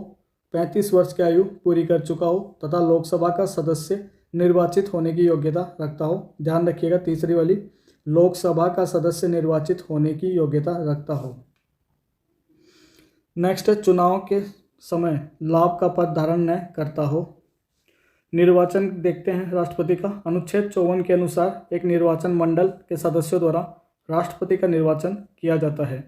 35 वर्ष की आयु पूरी कर चुका हो तथा लोकसभा का सदस्य निर्वाचित होने की योग्यता रखता हो। ध्यान रखिएगा, तीसरी वाली, लोकसभा का सदस्य निर्वाचित होने की योग्यता रखता हो। नेक्स्ट है, चुनाव के समय लाभ का पद धारण न करता हो। निर्वाचन देखते हैं राष्ट्रपति का। अनुच्छेद 54 के अनुसार एक निर्वाचन मंडल के सदस्यों द्वारा राष्ट्रपति का निर्वाचन किया जाता है।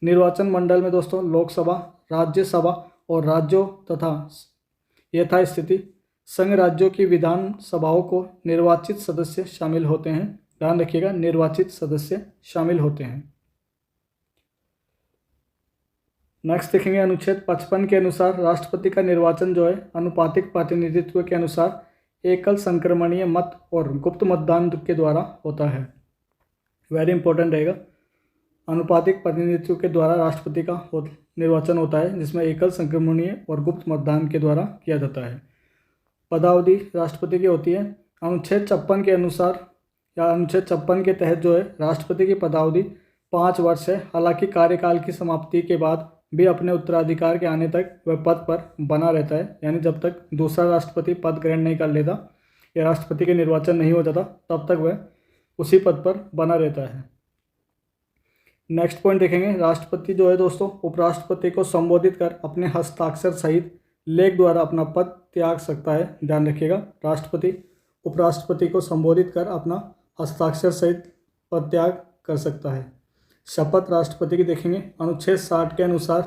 निर्वाचन मंडल में दोस्तों लोकसभा, राज्यसभा और राज्यों तथा यथास्थिति संघ राज्यों की विधान सभाओं को निर्वाचित सदस्य शामिल होते हैं। ध्यान रखिएगा, निर्वाचित सदस्य शामिल होते हैं। नेक्स्ट देखेंगे, अनुच्छेद 55 के अनुसार राष्ट्रपति का निर्वाचन जो है अनुपातिक प्रतिनिधित्व के अनुसार एकल संक्रमणीय मत और गुप्त मतदान के द्वारा होता है। वेरी इंपॉर्टेंट रहेगा, अनुपातिक प्रतिनिधित्व के द्वारा राष्ट्रपति का निर्वाचन होता है, जिसमें एकल संक्रमणीय और गुप्त मतदान के द्वारा किया जाता है। पदावधि राष्ट्रपति की होती है। अनुच्छेद 56 के अनुसार या अनुच्छेद 56 के तहत जो है राष्ट्रपति की पदावधि 5 वर्ष है। हालांकि कार्यकाल की समाप्ति के बाद भी अपने उत्तराधिकार के आने तक वह पद पर बना रहता है, यानी जब तक दूसरा राष्ट्रपति पद ग्रहण नहीं कर लेता या राष्ट्रपति के निर्वाचन नहीं हो जाता तब तक वह उसी पद पर बना रहता है। नेक्स्ट पॉइंट देखेंगे, राष्ट्रपति जो है दोस्तों उपराष्ट्रपति को संबोधित कर अपने हस्ताक्षर सहित लेख द्वारा अपना पद त्याग सकता है। ध्यान रखिएगा, राष्ट्रपति उपराष्ट्रपति को संबोधित कर अपना हस्ताक्षर सहित पद त्याग कर सकता है। शपथ राष्ट्रपति की देखेंगे। अनुच्छेद 60 के अनुसार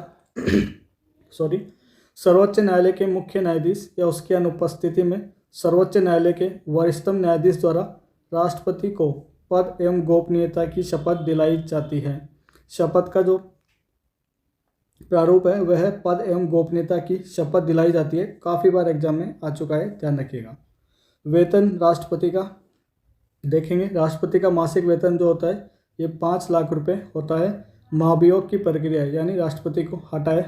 सर्वोच्च न्यायालय के मुख्य न्यायाधीश या उसकी अनुपस्थिति में सर्वोच्च न्यायालय के वरिष्ठतम न्यायाधीश द्वारा राष्ट्रपति को पद एवं गोपनीयता की शपथ दिलाई जाती है। शपथ का जो प्रारूप है वह है पद एवं गोपनीयता की शपथ दिलाई जाती है। काफ़ी बार एग्जाम में आ चुका है, ध्यान रखिएगा। वेतन राष्ट्रपति का देखेंगे। राष्ट्रपति का मासिक वेतन जो होता है ये 5 लाख रुपए होता है। महाभियोग की प्रक्रिया यानी राष्ट्रपति को हटाए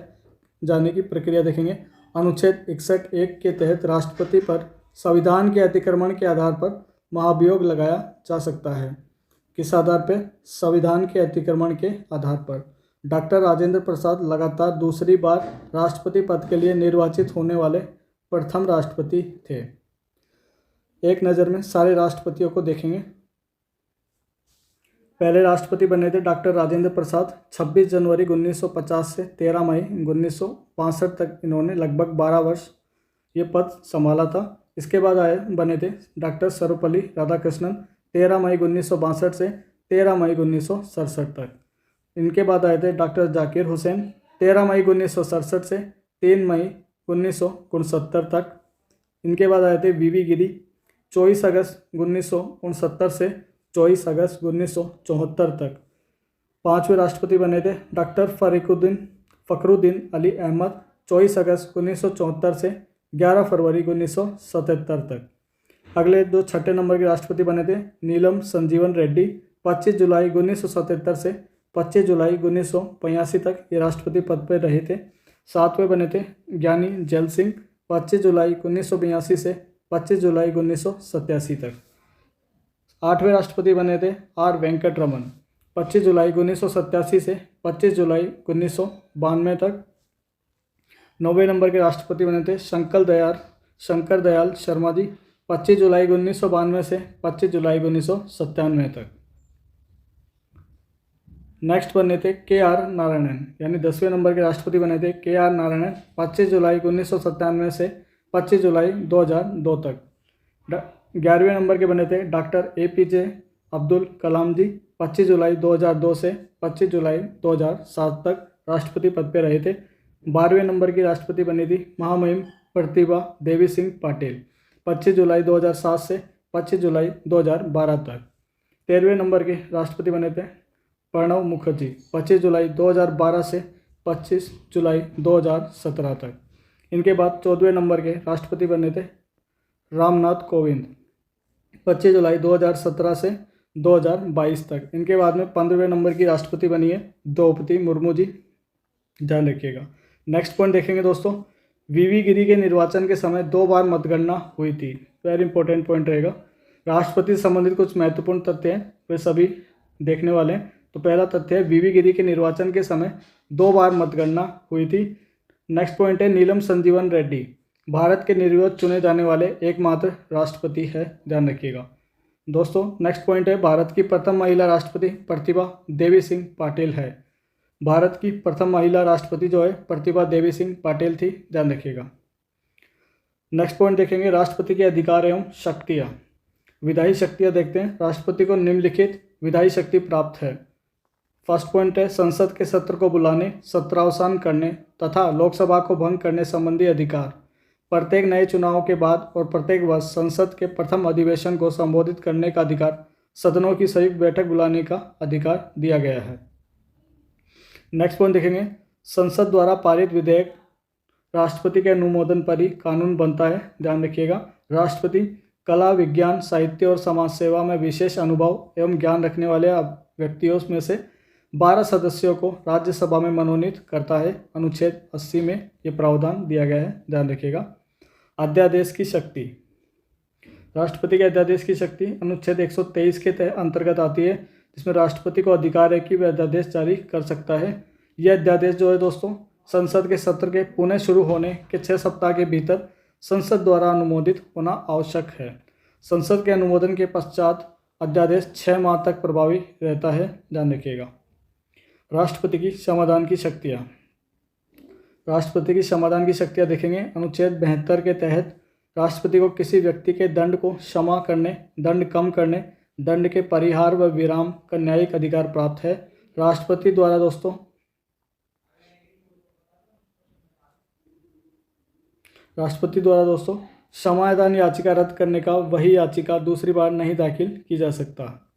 जाने की प्रक्रिया देखेंगे। अनुच्छेद 61(1) के तहत राष्ट्रपति पर संविधान के अतिक्रमण के आधार पर महाभियोग लगाया जा सकता है। किस आधार पर? संविधान के अतिक्रमण के आधार पर। डॉक्टर राजेंद्र प्रसाद लगातार दूसरी बार राष्ट्रपति पद के लिए निर्वाचित होने वाले प्रथम राष्ट्रपति थे। एक नज़र में सारे राष्ट्रपतियों को देखेंगे। पहले राष्ट्रपति बने थे डॉक्टर राजेंद्र प्रसाद, 26 जनवरी 1950 से 13 मई 1962 तक इन्होंने लगभग 12 वर्ष ये पद संभाला था। इसके बाद बने थे डॉक्टर सर्वपल्ली राधाकृष्णन, 13 मई 1962 से 13 मई 1967 तक। इनके बाद आए थे डॉक्टर जाकिर हुसैन, 13 मई 1967 से 3 मई 1969 तक। इनके बाद आए थे वीवी गिरी, 24 अगस्त 1969 से 24 अगस्त 1974 तक। 5वें राष्ट्रपति बने थे डॉक्टर फखरुद्दीन अली अहमद, 24 अगस्त 1974 से 11 फरवरी 1977 तक। अगले जो 6ठे नंबर के राष्ट्रपति बने थे नीलम संजीवन रेड्डी, 25 जुलाई 1977 से 25 जुलाई 1985 तक ये राष्ट्रपति पद पर रहे थे। 7वें बने थे ज्ञानी जैल सिंह, 25 जुलाई 1982 से 25 जुलाई 1987 तक। 8वें राष्ट्रपति बने थे आर वेंकट रमन, 25 जुलाई 1987 से 25 जुलाई 1992 तक। 9वें नंबर के राष्ट्रपति बने थे शंकर दयाल शर्मा जी, 25 जुलाई 1992 से 25 जुलाई 1997 तक। नेक्स्ट बने थे KR नारायणन, यानी 10वें नंबर के राष्ट्रपति बने थे KR नारायणन, 25 जुलाई 1997 से 25 जुलाई 2002 तक। 11वें नंबर के बने थे डॉक्टर APJ अब्दुल कलाम जी, 25 जुलाई 2002 से 25 जुलाई 2007 तक राष्ट्रपति पद पर रहे थे। 12वें नंबर की राष्ट्रपति बनी थी महामहिम प्रतिभा देवी सिंह पाटिल, 25 जुलाई 2007 से 25 जुलाई 2012 तक। 13वें नंबर के राष्ट्रपति बने थे प्रणब मुखर्जी, 25 जुलाई 2012 से 25 जुलाई 2017 तक। इनके बाद 14वें नंबर के राष्ट्रपति बने थे रामनाथ कोविंद, 25 जुलाई 2017 से 2022 तक। इनके बाद में 15वें नंबर की राष्ट्रपति बनी है द्रौपदी मुर्मू जी, ध्यान रखिएगा। नेक्स्ट पॉइंट देखेंगे दोस्तों, वीवी गिरी के निर्वाचन के समय 2 बार मतगणना हुई थी। वेरी इंपॉर्टेंट पॉइंट रहेगा। राष्ट्रपति से संबंधित कुछ महत्वपूर्ण तथ्य हैं, वे सभी देखने वाले हैं। तो पहला तथ्य है वीवी गिरी के निर्वाचन के समय 2 बार मतगणना हुई थी। नेक्स्ट पॉइंट है नीलम संजीवन रेड्डी भारत के निर्विरोध चुने जाने वाले एकमात्र राष्ट्रपति है, ध्यान रखिएगा दोस्तों। नेक्स्ट पॉइंट है भारत की प्रथम महिला राष्ट्रपति प्रतिभा देवी सिंह पाटिल है। भारत की प्रथम महिला राष्ट्रपति जो है प्रतिभा देवी सिंह पाटिल थी, ध्यान रखिएगा। नेक्स्ट पॉइंट देखेंगे राष्ट्रपति के अधिकार एवं शक्तियाँ। विधायी शक्तियाँ देखते हैं। राष्ट्रपति को निम्नलिखित विधायी शक्ति प्राप्त है। फर्स्ट पॉइंट है संसद के सत्र को बुलाने, सत्रावसान करने तथा लोकसभा को भंग करने संबंधी अधिकार। प्रत्येक नए चुनाव के बाद और प्रत्येक वर्ष संसद के प्रथम अधिवेशन को संबोधित करने का अधिकार, सदनों की संयुक्त बैठक बुलाने का अधिकार दिया गया है। नेक्स्ट पॉइंट देखेंगे संसद द्वारा पारित विधेयक राष्ट्रपति के अनुमोदन पर ही कानून बनता है, ध्यान रखिएगा। राष्ट्रपति कला, विज्ञान, साहित्य और समाज सेवा में विशेष अनुभव एवं ज्ञान रखने वाले व्यक्तियों में से 12 सदस्यों को राज्यसभा में मनोनीत करता है। अनुच्छेद 80 में ये प्रावधान दिया गया है, ध्यान रखिएगा। अध्यादेश की शक्ति। राष्ट्रपति के अध्यादेश की शक्ति अनुच्छेद 123 के अंतर्गत आती है, जिसमें राष्ट्रपति को अधिकार है कि वह अध्यादेश जारी कर सकता है। यह अध्यादेश जो है दोस्तों संसद के सत्र के पुनः शुरू होने के 6 सप्ताह के भीतर संसद द्वारा अनुमोदित होना आवश्यक है। संसद के अनुमोदन के पश्चात अध्यादेश 6 माह तक प्रभावी रहता है, ध्यान रखिएगा। राष्ट्रपति की समाधान की शक्तियाँ। राष्ट्रपति की समाधान की शक्तियाँ देखेंगे। अनुच्छेद 72 के तहत राष्ट्रपति को किसी व्यक्ति के दंड को क्षमा करने, दंड कम करने, दंड के परिहार व विराम का न्यायिक अधिकार प्राप्त है। राष्ट्रपति द्वारा दोस्तों क्षमादान याचिका रद्द करने का वही याचिका दूसरी बार नहीं दाखिल की जा सकता।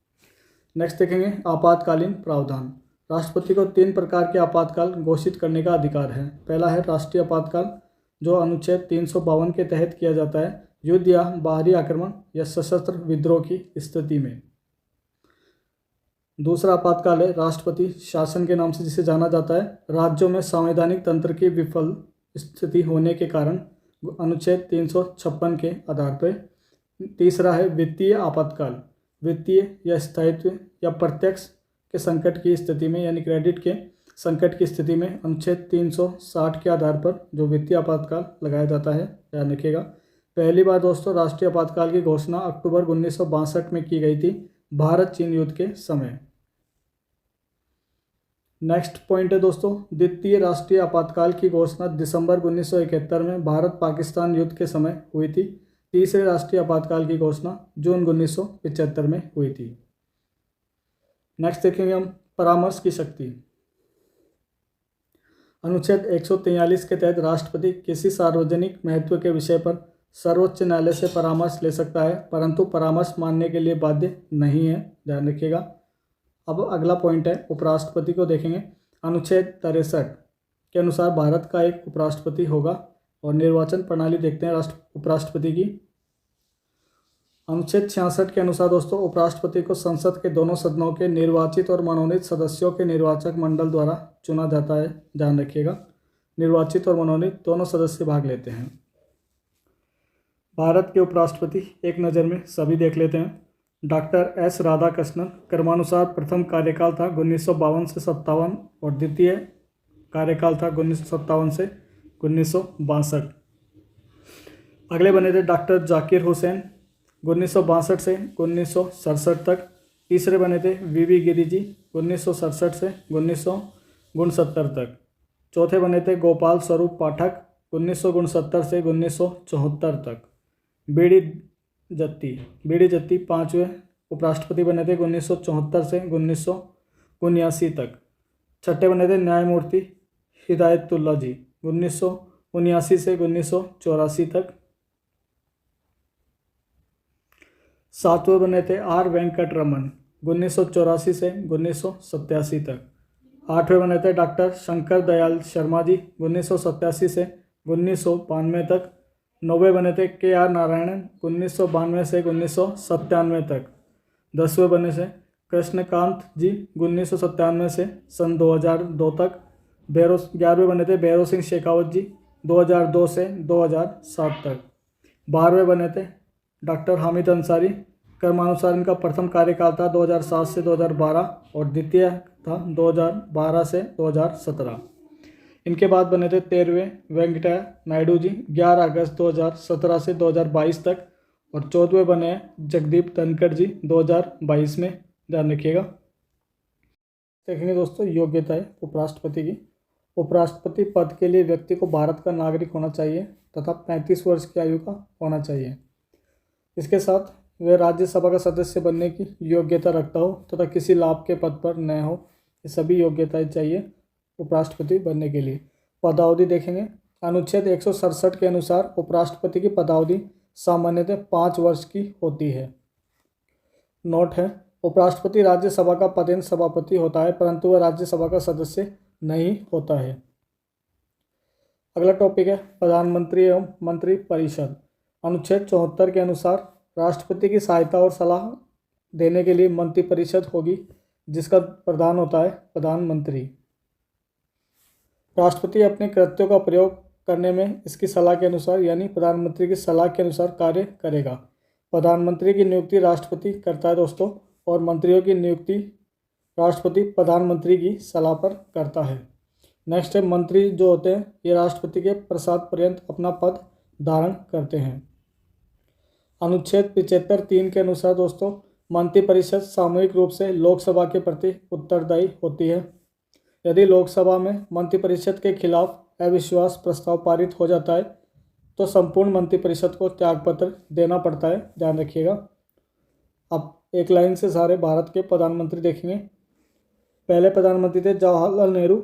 नेक्स्ट देखेंगे आपातकालीन प्रावधान। राष्ट्रपति को 3 प्रकार के आपातकाल घोषित करने का अधिकार है। पहला है राष्ट्रीय आपातकाल, जो अनुच्छेद 352 के तहत किया जाता है, युद्ध या बाहरी आक्रमण या सशस्त्र विद्रोह की स्थिति में। दूसरा आपातकाल है राष्ट्रपति शासन के नाम से जिसे जाना जाता है, राज्यों में संवैधानिक तंत्र की विफल स्थिति होने के कारण, अनुच्छेद 356 के आधार पर। तीसरा है वित्तीय आपातकाल, वित्तीय या स्थायित्व या प्रत्यक्ष के संकट की स्थिति में, यानी क्रेडिट के संकट की स्थिति में अनुच्छेद 360 के आधार पर जो वित्तीय आपातकाल लगाया जाता है, ध्यान रखिएगा। पहली बार दोस्तों राष्ट्रीय आपातकाल की घोषणा अक्टूबर 1962 में की गई थी, भारत चीन युद्ध के समय। नेक्स्ट पॉइंट है दोस्तों द्वितीय राष्ट्रीय आपातकाल की घोषणा दिसंबर 1971 में भारत पाकिस्तान युद्ध के समय हुई थी। तीसरे राष्ट्रीय आपातकाल की घोषणा जून 1975 में हुई थी। नेक्स्ट देखेंगे हम परामर्श की शक्ति। अनुच्छेद 143 के तहत राष्ट्रपति किसी सार्वजनिक महत्व के विषय पर सर्वोच्च न्यायालय से परामर्श ले सकता है, परंतु परामर्श मानने के लिए बाध्य नहीं है, ध्यान रखिएगा। अब अगला पॉइंट है उपराष्ट्रपति को देखेंगे। अनुच्छेद 63 के अनुसार भारत का एक उपराष्ट्रपति होगा। और निर्वाचन प्रणाली देखते हैं उपराष्ट्रपति की। अनुच्छेद 66 के अनुसार दोस्तों उपराष्ट्रपति को संसद के दोनों सदनों के निर्वाचित और मनोनीत सदस्यों के निर्वाचक मंडल द्वारा चुना जाता है, ध्यान रखिएगा। निर्वाचित और मनोनीत दोनों सदस्य भाग लेते हैं। भारत के उपराष्ट्रपति एक नज़र में सभी देख लेते हैं। डॉक्टर एस राधाकृष्णन, क्रमानुसार प्रथम कार्यकाल था 1952 से 57 और द्वितीय कार्यकाल था 1957 से 1962। अगले बने थे डॉक्टर जाकिर हुसैन, 1962 से 1967 तक। तीसरे बने थे वीवी गिरी जी, 1967 से 1969 तक। चौथे बने थे गोपाल स्वरूप पाठक, 1969 से 1974 तक। बीडी जत्ती पाँचवें उपराष्ट्रपति बने थे 1974 से 1979 तक। छठे बने थे न्यायमूर्ति हिदायतुल्ला जी, 1979 से 1984 तक। सातवें बने थे आर वेंकट रमन, 1984 से 1987 तक। आठवें बने थे डॉक्टर शंकर दयाल शर्मा जी, 1987 से 1992 तक। नौवें बने थे के आर नारायणन, 1992 से 1997 तक। 10वें बने थे कृष्णकांत जी, 1997 से सन 2002 तक। 11वें बने थे भैरव सिंह शेखावत जी, 2002 से 2007 तक। 12वें बने थे डॉक्टर हामिद अंसारी। क्रमानुसार इनका प्रथम कार्यकाल था 2007 से 2012 और द्वितीय था 2012 से 2017। इनके बाद बने थे 13वें वेंकटैया नायडू जी, 11 अगस्त 2017 से 2022 तक। और 14वें बने हैं जगदीप धनखड़ जी, 2022 में, ध्यान रखिएगा। देखेंगे दोस्तों योग्यताएं उपराष्ट्रपति की। उपराष्ट्रपति पद के लिए व्यक्ति को भारत का नागरिक होना चाहिए तथा 35 वर्ष की आयु का होना चाहिए। इसके साथ वह राज्यसभा का सदस्य बनने की योग्यता रखता हो तथा किसी लाभ के पद पर न हो। ये सभी योग्यताएं चाहिए उपराष्ट्रपति बनने के लिए। पदावधि देखेंगे। अनुच्छेद 167 के अनुसार उपराष्ट्रपति की पदावधि सामान्यतः 5 वर्ष की होती है। नोट है, उपराष्ट्रपति राज्यसभा का पदेन सभापति होता है परंतु वह राज्यसभा का सदस्य नहीं होता है। अगला टॉपिक है प्रधानमंत्री एवं मंत्री परिषद। अनुच्छेद 74 के अनुसार राष्ट्रपति की सहायता और सलाह देने के लिए मंत्री परिषद होगी जिसका प्रधान होता है प्रधानमंत्री। राष्ट्रपति अपने कृत्यों का प्रयोग करने में इसकी सलाह के अनुसार यानी प्रधानमंत्री की सलाह के अनुसार कार्य करेगा। प्रधानमंत्री की नियुक्ति राष्ट्रपति करता है दोस्तों और मंत्रियों की नियुक्ति राष्ट्रपति प्रधानमंत्री की सलाह पर करता है। नेक्स्ट है मंत्री जो होते हैं ये राष्ट्रपति के प्रसाद पर्यंत अपना पद धारण करते हैं। अनुच्छेद 75(3) के अनुसार दोस्तों मंत्रिपरिषद सामूहिक रूप से लोकसभा के प्रति उत्तरदायी होती है। यदि लोकसभा में मंत्रिपरिषद के खिलाफ अविश्वास प्रस्ताव पारित हो जाता है तो संपूर्ण मंत्रिपरिषद को त्यागपत्र देना पड़ता है, ध्यान रखिएगा। अब एक लाइन से सारे भारत के प्रधानमंत्री देखेंगे। पहले प्रधानमंत्री थे जवाहरलाल नेहरू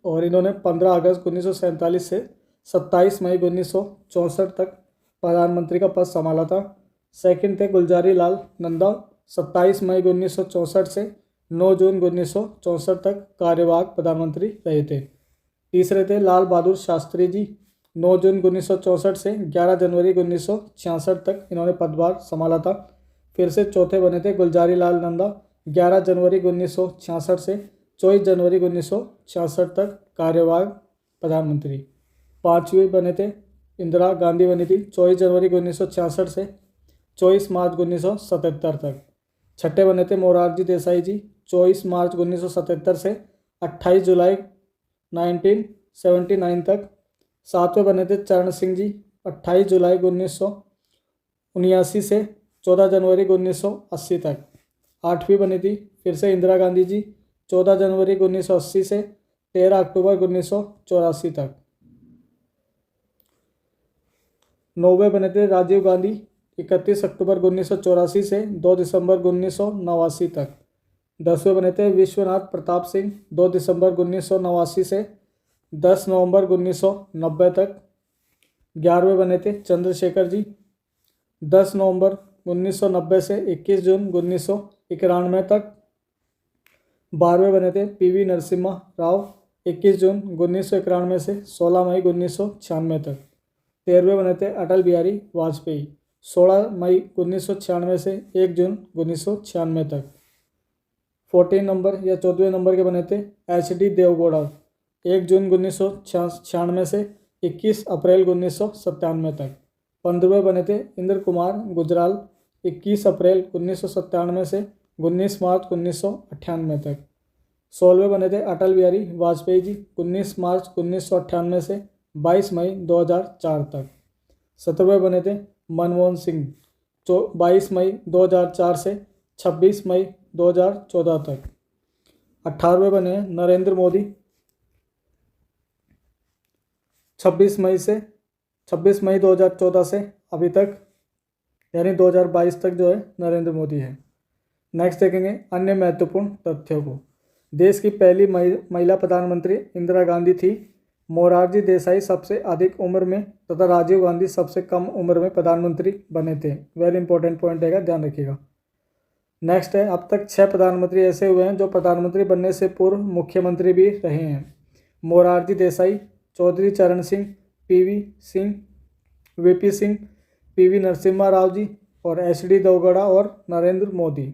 और इन्होंने 15 अगस्त 1947 से 27 मई 1964 तक प्रधानमंत्री का पद संभाला था। सेकंड थे गुलजारी लाल नंदा, 27 मई 1964 से 9 जून 1964 तक कार्यवाहक प्रधानमंत्री रहे थे। तीसरे थे लाल बहादुर शास्त्री जी, 9 जून 1964 से 11 जनवरी 1966 तक इन्होंने पदभार संभाला था। फिर से चौथे बने थे गुलजारी लाल नंदा, 11 जनवरी 1966 से 24 जनवरी 1966 तक कार्यवाहक प्रधानमंत्री। पाँचवें बने थे इंदिरा गांधी बनी थी, 24 जनवरी 1966 से 24 मार्च 1977 तक। छठे बने थे मोरारजी देसाई जी, 24 मार्च 1977 से 28 जुलाई 1979 तक। सातवें बने थे चरण सिंह जी, 28 जुलाई 1979 से 14 जनवरी 1980 तक। आठवीं बनी थी फिर से इंदिरा गांधी जी, 14 जनवरी 1980 से 13 अक्टूबर 1984 तक। नौवें बने थे राजीव गांधी, 31 अक्टूबर 1984 से 2 दिसंबर 1989 तक। 10वें बने थे विश्वनाथ प्रताप सिंह, 2 दिसंबर 1989 से 10 नवंबर 1990 तक। 11वें बने थे चंद्रशेखर जी, 10 नवंबर 1990 से 21 जून 1991 तक। 12वें बने थे पीवी नरसिम्हा राव, 21 जून 1991 से 16 मई 1996 तक। 13वें बने थे अटल बिहारी वाजपेयी, 16 मई 1996 से 1 जून 1996 तक। 14 नंबर या 14वें नंबर के बने थे HD देवगौड़ा, 1 जून 1996 से 21 अप्रैल 1997 तक। 15वें बने थे इंद्र कुमार गुजराल, 21 अप्रैल 1997 से 19 मार्च 1998 तक। 16वें बने थे अटल बिहारी वाजपेयी जी, 19 मार्च 1998 से 22 मई 2004 तक। 17वें बने थे मनमोहन सिंह, 22 मई 2004 से 26 मई 2014 तक। 18वें बने नरेंद्र मोदी, 26 मई 2014 से अभी तक यानी 2022 तक जो है नरेंद्र मोदी है। नेक्स्ट देखेंगे अन्य महत्वपूर्ण तथ्यों को। देश की पहली महिला प्रधानमंत्री इंदिरा गांधी थी। मोरारजी देसाई सबसे अधिक उम्र में तथा राजीव गांधी सबसे कम उम्र में प्रधानमंत्री बने थे। वेरी इंपॉर्टेंट पॉइंट है, ध्यान रखिएगा। नेक्स्ट है अब तक 6 प्रधानमंत्री ऐसे हुए हैं जो प्रधानमंत्री बनने से पूर्व मुख्यमंत्री भी रहे हैं। मोरारजी देसाई, चौधरी चरण सिंह, वीपी सिंह, पीवी नरसिम्हा राव जी और HD देवगौड़ा और नरेंद्र मोदी।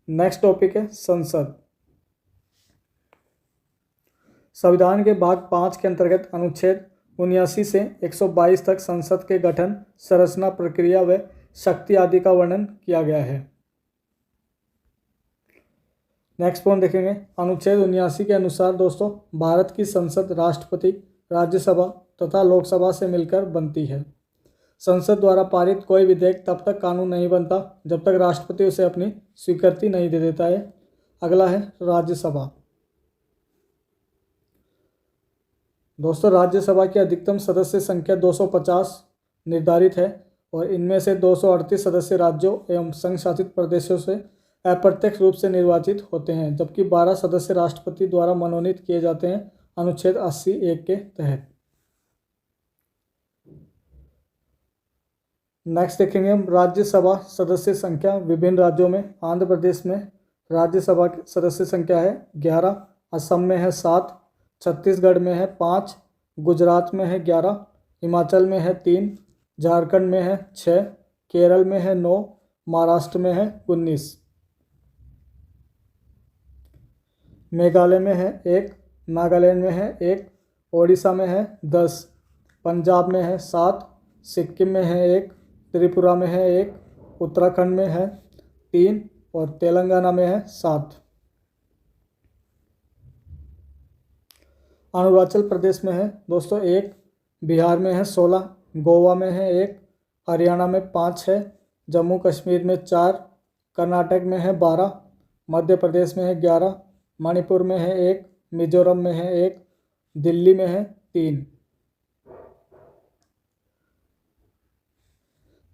नेक्स्ट टॉपिक है संसद। संविधान के भाग 5 के अंतर्गत अनुच्छेद 79 से 122 तक संसद के गठन, संरचना, प्रक्रिया व शक्ति आदि का वर्णन किया गया है। नेक्स्ट पॉइंट देखेंगे। अनुच्छेद 79 के अनुसार दोस्तों भारत की संसद राष्ट्रपति, राज्यसभा तथा लोकसभा से मिलकर बनती है। संसद द्वारा पारित कोई विधेयक तब तक कानून नहीं बनता जब तक राष्ट्रपति उसे अपनी स्वीकृति नहीं दे देता है। अगला है राज्यसभा। दोस्तों राज्यसभा की अधिकतम सदस्य संख्या 250 निर्धारित है और इनमें से 238 सदस्य राज्यों एवं संघ शासित प्रदेशों से अप्रत्यक्ष रूप से निर्वाचित होते हैं, जबकि 12 सदस्य राष्ट्रपति द्वारा मनोनीत किए जाते हैं अनुच्छेद 80(1) के तहत। नेक्स्ट देखेंगे हम राज्यसभा सदस्य संख्या विभिन्न राज्यों में। आंध्र प्रदेश में राज्यसभा की सदस्य संख्या है 11, असम में है 7, छत्तीसगढ़ में है 5, गुजरात में है 11, हिमाचल में है 3, झारखंड में है 6, केरल में है 9, महाराष्ट्र में है 19, मेघालय में है 1, नागालैंड में है 1, ओडिशा में है 10, पंजाब में है 7, सिक्किम में है 1, त्रिपुरा में है 1, उत्तराखंड में है 3 और तेलंगाना में है 7। अरुणाचल प्रदेश में है दोस्तों 1, बिहार में है 16, गोवा में है 1, हरियाणा में 5 है, जम्मू कश्मीर में 4, कर्नाटक में है 12, मध्य प्रदेश में है 11, मणिपुर में है 1, मिजोरम में है 1, दिल्ली में है 3,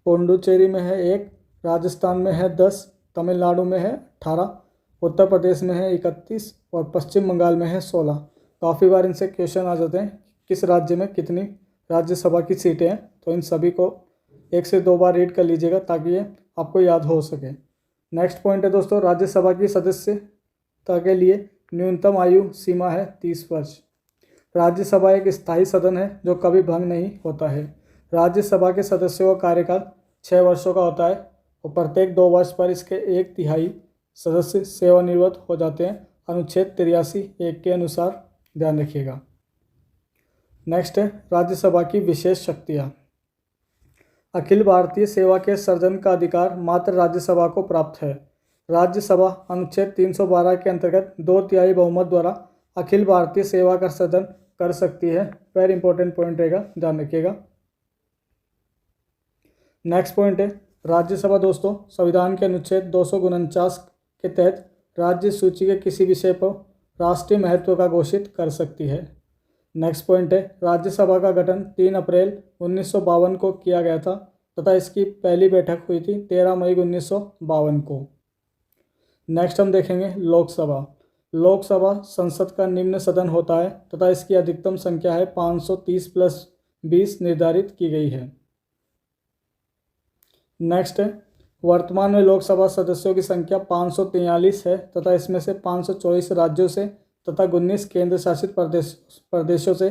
पुडुचेरी में है 1, राजस्थान में है 10, तमिलनाडु में है 18, उत्तर प्रदेश में है 31 और पश्चिम बंगाल में है 16। काफ़ी बार इनसे क्वेश्चन आ जाते हैं किस राज्य में कितनी राज्यसभा की सीटें हैं, तो इन सभी को 1 से 2 बार रीड कर लीजिएगा ताकि ये आपको याद हो सके। नेक्स्ट पॉइंट है दोस्तों राज्यसभा की सदस्यता के लिए न्यूनतम आयु सीमा है 30 वर्ष। राज्यसभा एक स्थायी सदन है जो कभी भंग नहीं होता है। राज्यसभा के सदस्यों का कार्यकाल 6 वर्षों का होता है और प्रत्येक 2 वर्ष पर इसके 1/3 सदस्य सेवानिवृत्त हो जाते हैं अनुच्छेद 83(1) के अनुसार, ध्यान रखिएगा। नेक्स्ट है राज्यसभा की विशेष शक्तियाँ। अखिल भारतीय सेवा के सृजन का अधिकार मात्र राज्यसभा को प्राप्त है। राज्यसभा अनुच्छेद 312 के अंतर्गत 2/3 बहुमत द्वारा अखिल भारतीय सेवा का सृजन कर सकती है। वेरी इंपॉर्टेंट पॉइंट रहेगा, ध्यान रखिएगा। नेक्स्ट पॉइंट है राज्यसभा दोस्तों संविधान के अनुच्छेद 249 के तहत राज्य सूची के किसी विषय पर राष्ट्रीय महत्व का घोषित कर सकती है। नेक्स्ट पॉइंट है राज्यसभा का गठन 3 अप्रैल 1952 को किया गया था तथा इसकी पहली बैठक हुई थी 13 मई 1952 को। नेक्स्ट हम देखेंगे लोकसभा। लोकसभा संसद का निम्न सदन होता है तथा इसकी अधिकतम संख्या है 530 + 20 निर्धारित की गई है। नेक्स्ट है वर्तमान में लोकसभा सदस्यों की संख्या 543 है तथा इसमें से 524 राज्यों से तथा 19 केंद्र शासित प्रदेशों से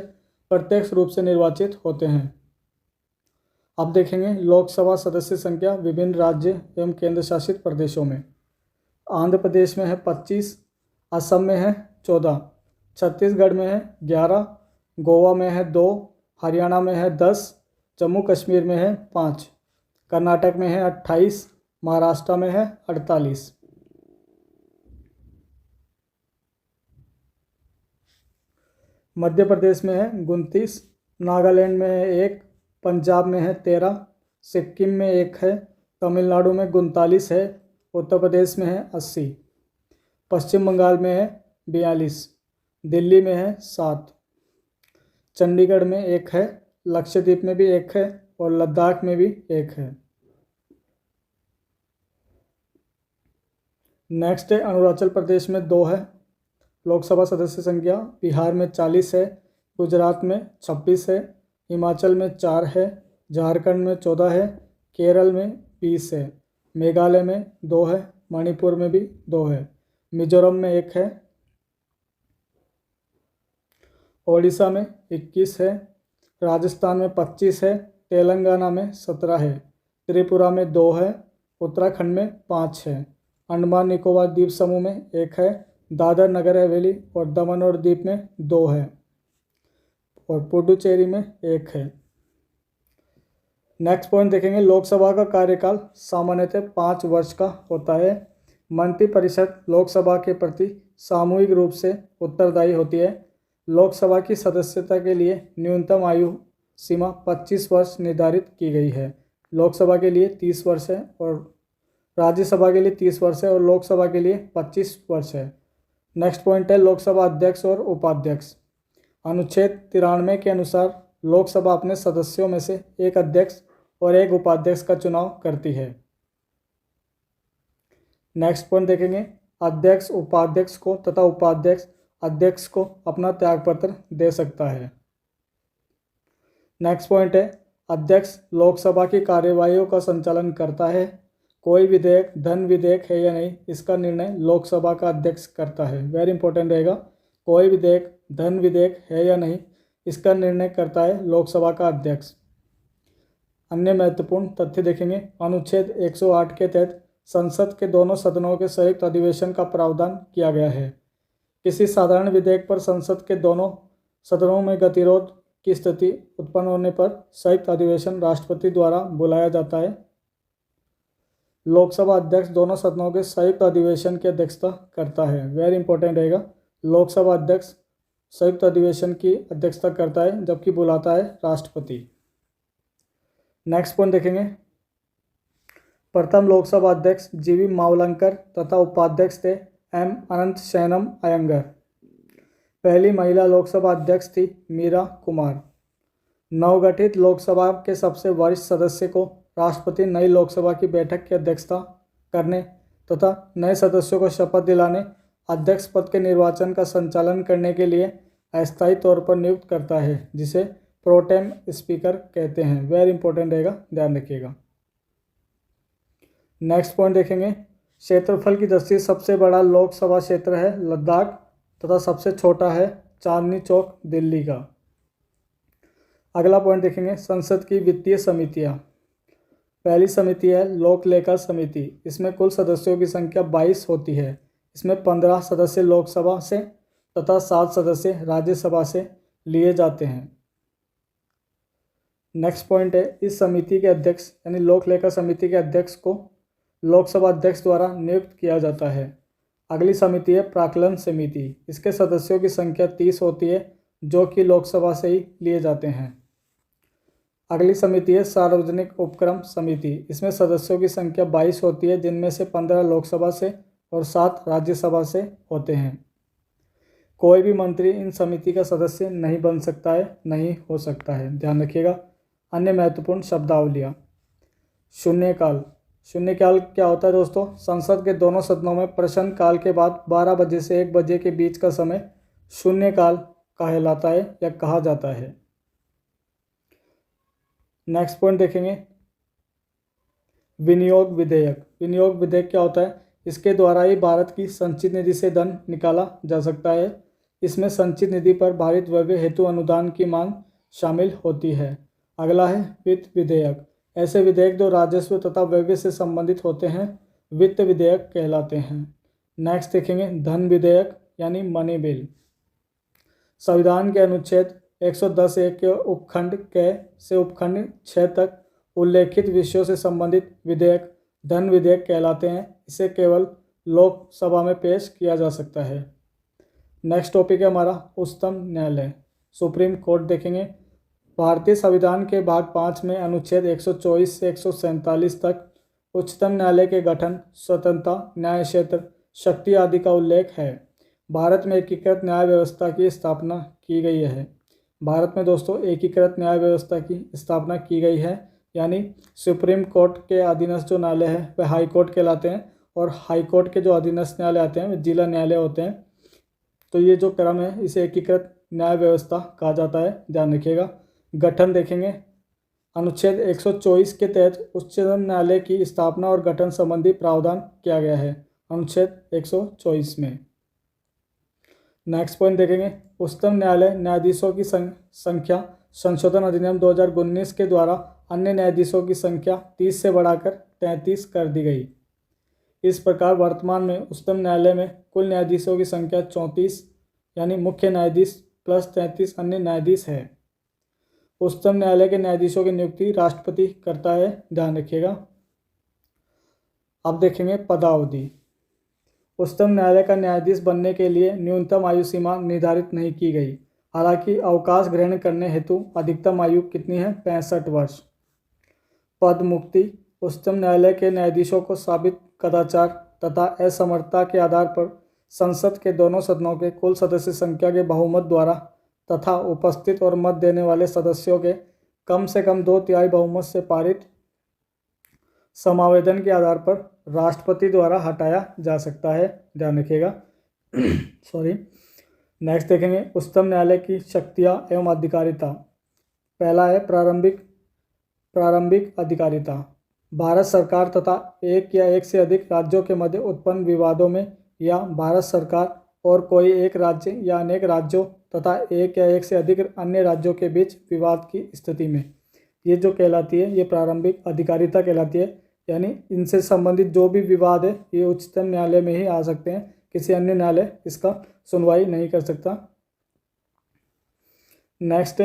प्रत्यक्ष रूप से निर्वाचित होते हैं। अब देखेंगे लोकसभा सदस्य संख्या विभिन्न राज्य एवं केंद्र शासित प्रदेशों में। आंध्र प्रदेश में है 25, असम में है 14, छत्तीसगढ़ में है 11, गोवा में है 2, हरियाणा में है 10, जम्मू कश्मीर में है 5, कर्नाटक में है 28, महाराष्ट्र में है 48। मध्य प्रदेश में है 29, नागालैंड में है 1, पंजाब में है 13, सिक्किम में 1 है, तमिलनाडु में 39 है, उत्तर प्रदेश में है 80, पश्चिम बंगाल में है 42, दिल्ली में है 7, चंडीगढ़ में 1 है, लक्षद्वीप में भी 1 है और लद्दाख में भी 1 है। नेक्स्ट है अरुणाचल प्रदेश में 2 है लोकसभा सदस्य संख्या, बिहार में 40 है, गुजरात में 26 है, हिमाचल में 4 है, झारखंड में 14 है, केरल में 20 है, मेघालय में 2 है, मणिपुर में भी 2 है, मिजोरम में 1 है, ओडिशा में 21 है, राजस्थान में 25 है, तेलंगाना में 17 है, त्रिपुरा में 2 है, उत्तराखंड में 5 है, अंडमान निकोबार द्वीप समूह में 1 है, दादर नगर हवेली और दमन और दीप में 2 है और पुडुचेरी में 1 है। नेक्स्ट पॉइंट देखेंगे, लोकसभा का कार्यकाल सामान्यतः 5 वर्ष का होता है। मंत्रिपरिषद लोकसभा के प्रति सामूहिक रूप से उत्तरदायी होती है। लोकसभा की सदस्यता के लिए न्यूनतम आयु सीमा 25 वर्ष निर्धारित की गई है। लोकसभा के लिए 30 वर्ष है और राज्यसभा के लिए 30 वर्ष है और लोकसभा के लिए 25 वर्ष है। नेक्स्ट पॉइंट है लोकसभा अध्यक्ष और उपाध्यक्ष। अनुच्छेद 93 के अनुसार लोकसभा अपने सदस्यों में से एक अध्यक्ष और एक उपाध्यक्ष का चुनाव करती है। नेक्स्ट पॉइंट देखेंगे, अध्यक्ष उपाध्यक्ष को तथा उपाध्यक्ष अध्यक्ष को अपना त्यागपत्र दे सकता है। नेक्स्ट पॉइंट है, अध्यक्ष लोकसभा की कार्यवाहियों का संचालन करता है। कोई विधेयक धन विधेयक है या नहीं, इसका निर्णय लोकसभा का अध्यक्ष करता है। वेरी इंपॉर्टेंट रहेगा, कोई विधेयक धन विधेयक है या नहीं, इसका निर्णय करता है लोकसभा का अध्यक्ष। अन्य महत्वपूर्ण तथ्य देखेंगे, अनुच्छेद 108 के तहत संसद के दोनों सदनों के संयुक्त अधिवेशन का प्रावधान किया गया है। किसी साधारण विधेयक पर संसद के दोनों सदनों में गतिरोध की स्थिति उत्पन्न होने पर संयुक्त अधिवेशन राष्ट्रपति द्वारा बुलाया जाता है। लोकसभा अध्यक्ष दोनों सदनों के संयुक्त अधिवेशन की अध्यक्षता करता है। वेरी इंपॉर्टेंट रहेगा, लोकसभा अध्यक्ष संयुक्त अधिवेशन की अध्यक्षता करता है जबकि बुलाता है राष्ट्रपति। नेक्स्ट पॉइंट देखेंगे, प्रथम लोकसभा अध्यक्ष जीवी मावलंकर तथा उपाध्यक्ष थे एम अनंत शयनम अयंगर। पहली महिला लोकसभा अध्यक्ष थी मीरा कुमार। नवगठित लोकसभा के सबसे वरिष्ठ सदस्य को राष्ट्रपति नई लोकसभा की बैठक की अध्यक्षता करने तथा नए सदस्यों को शपथ दिलाने, अध्यक्ष पद के निर्वाचन का संचालन करने के लिए अस्थायी तौर पर नियुक्त करता है, जिसे प्रोटेम स्पीकर कहते हैं। वेरी इंपॉर्टेंट रहेगा, ध्यान रखिएगा। नेक्स्ट पॉइंट देखेंगे, क्षेत्रफल की दृष्टि से सबसे बड़ा लोकसभा क्षेत्र है लद्दाख तथा सबसे छोटा है चांदनी चौक दिल्ली का। अगला पॉइंट देखेंगे, संसद की वित्तीय समितियां। पहली समिति है लोक लेखा समिति। इसमें कुल सदस्यों की संख्या 22 होती है। इसमें 15 सदस्य लोकसभा से तथा 7 सदस्य राज्यसभा से लिए जाते हैं। नेक्स्ट पॉइंट है, इस समिति के अध्यक्ष यानी लोक लेखा समिति के अध्यक्ष को लोकसभा अध्यक्ष द्वारा नियुक्त किया जाता है। अगली समिति है प्राक्कलन समिति। इसके सदस्यों की संख्या 30 होती है जो कि लोकसभा से ही लिए जाते हैं। अगली समिति है सार्वजनिक उपक्रम समिति। इसमें सदस्यों की संख्या 22 होती है जिनमें से 15 लोकसभा से और 7 राज्यसभा से होते हैं। कोई भी मंत्री इन समिति का सदस्य नहीं बन सकता है, नहीं हो सकता है, ध्यान रखिएगा। अन्य महत्वपूर्ण शब्दावलियाँ, शून्यकाल। शून्यकाल क्या होता है दोस्तों? संसद के दोनों सदनों में प्रश्नकाल के बाद 12 बजे से 1 बजे के बीच का समय शून्यकाल कहलाता है या कहा जाता है। नेक्स्ट पॉइंट देखेंगे, विनियोग विधेयक। विनियोग विधेयक क्या होता है? इसके द्वारा ही भारत की संचित निधि से धन निकाला जा सकता है। इसमें संचित निधि पर भारित व्यय हेतु अनुदान की मांग शामिल होती है। अगला है वित्त विधेयक। ऐसे विधेयक जो राजस्व तथा व्यय से संबंधित होते हैं वित्त विधेयक कहलाते हैं। नेक्स्ट देखेंगे धन विधेयक यानी मनी बिल। संविधान के अनुच्छेद 110(1) के उपखंड क से उपखंड 6 तक उल्लेखित विषयों से संबंधित विधेयक धन विधेयक कहलाते हैं। इसे केवल लोकसभा में पेश किया जा सकता है। नेक्स्ट टॉपिक है हमारा उच्चतम न्यायालय, सुप्रीम कोर्ट देखेंगे। भारतीय संविधान के भाग 5 में अनुच्छेद 124 से 147 तक उच्चतम न्यायालय के गठन, स्वतंत्रता, न्याय क्षेत्र, शक्ति आदि का उल्लेख है। भारत में एकीकृत न्याय व्यवस्था की स्थापना की गई है। भारत में दोस्तों एकीकृत न्याय व्यवस्था की स्थापना की गई है, यानी सुप्रीम कोर्ट के अधीनस्थ जो न्यायालय है वह हाई कोर्ट कहलाते हैं और हाई कोर्ट के जो अधीनस्थ न्यायालय आते हैं वे जिला न्यायालय होते हैं। तो ये जो क्रम है इसे एकीकृत न्याय व्यवस्था कहा जाता है, ध्यान रखिएगा। गठन देखेंगे, अनुच्छेद 124 के तहत उच्चतम न्यायालय की स्थापना और गठन संबंधी प्रावधान किया गया है अनुच्छेद 124 में। नेक्स्ट पॉइंट देखेंगे, उच्चतम न्यायालय न्यायाधीशों की संख्या संशोधन अधिनियम 2019 के द्वारा अन्य न्यायाधीशों की संख्या 30 से बढ़ाकर 33 कर दी गई। इस प्रकार वर्तमान में उच्चतम न्यायालय में कुल न्यायाधीशों की संख्या 34 यानी मुख्य न्यायाधीश प्लस 33 अन्य न्यायाधीश है। उच्चतम न्यायालय के न्यायाधीशों की नियुक्ति राष्ट्रपति करता है, ध्यान रखिएगा। अब देखेंगे पदावधि। उच्चतम न्यायालय का न्यायाधीश बनने के लिए न्यूनतम आयु सीमा निर्धारित नहीं की गई। हालांकि अवकाश ग्रहण करने हेतु अधिकतम आयु कितनी है? 65 वर्ष। पद मुक्ति। उच्चतम न्यायालय के न्यायाधीशों को साबित कदाचार तथा असमर्थता के आधार पर संसद के दोनों सदनों के कुल सदस्य संख्या के बहुमत द्वारा तथा उपस्थित और मत देने वाले सदस्यों के कम से कम 2/3 बहुमत से पारित समावेदन के आधार पर राष्ट्रपति द्वारा हटाया जा सकता है, ध्यान रखिएगा। सॉरी। नेक्स्ट देखेंगे उच्चतम न्यायालय की शक्तियां एवं अधिकारिता। पहला है प्रारंभिक अधिकारिता। भारत सरकार तथा एक या एक से अधिक राज्यों के मध्य उत्पन्न विवादों में या भारत सरकार और कोई एक राज्य या अनेक राज्यों तथा एक या एक से अधिक अन्य राज्यों के बीच विवाद की स्थिति में ये जो कहलाती है, ये प्रारंभिक अधिकारिता कहलाती है। यानी इनसे संबंधित जो भी विवाद है ये उच्चतम न्यायालय में ही आ सकते हैं, किसी अन्य न्यायालय इसका सुनवाई नहीं कर सकता। नेक्स्ट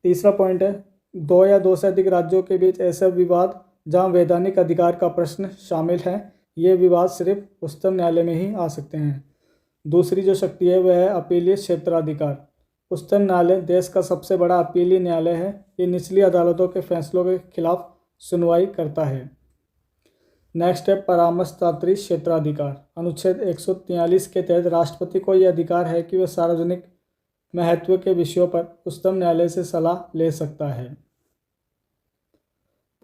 तीसरा पॉइंट है 2 या 2 से अधिक राज्यों के बीच ऐसे विवाद जहां वैधानिक अधिकार का प्रश्न शामिल है, ये विवाद सिर्फ उच्चतम न्यायालय में ही आ सकते हैं। दूसरी जो शक्ति है वह है अपीलीय क्षेत्राधिकार। उच्चतम न्यायालय देश का सबसे बड़ा अपीलीय न्यायालय है। ये निचली अदालतों के फैसलों के खिलाफ सुनवाई करता है। नेक्स्ट है परामर्शदात्री क्षेत्राधिकार। अनुच्छेद 143 के तहत राष्ट्रपति को यह अधिकार है कि वह सार्वजनिक महत्व के विषयों पर उच्चतम न्यायालय से सलाह ले सकता है।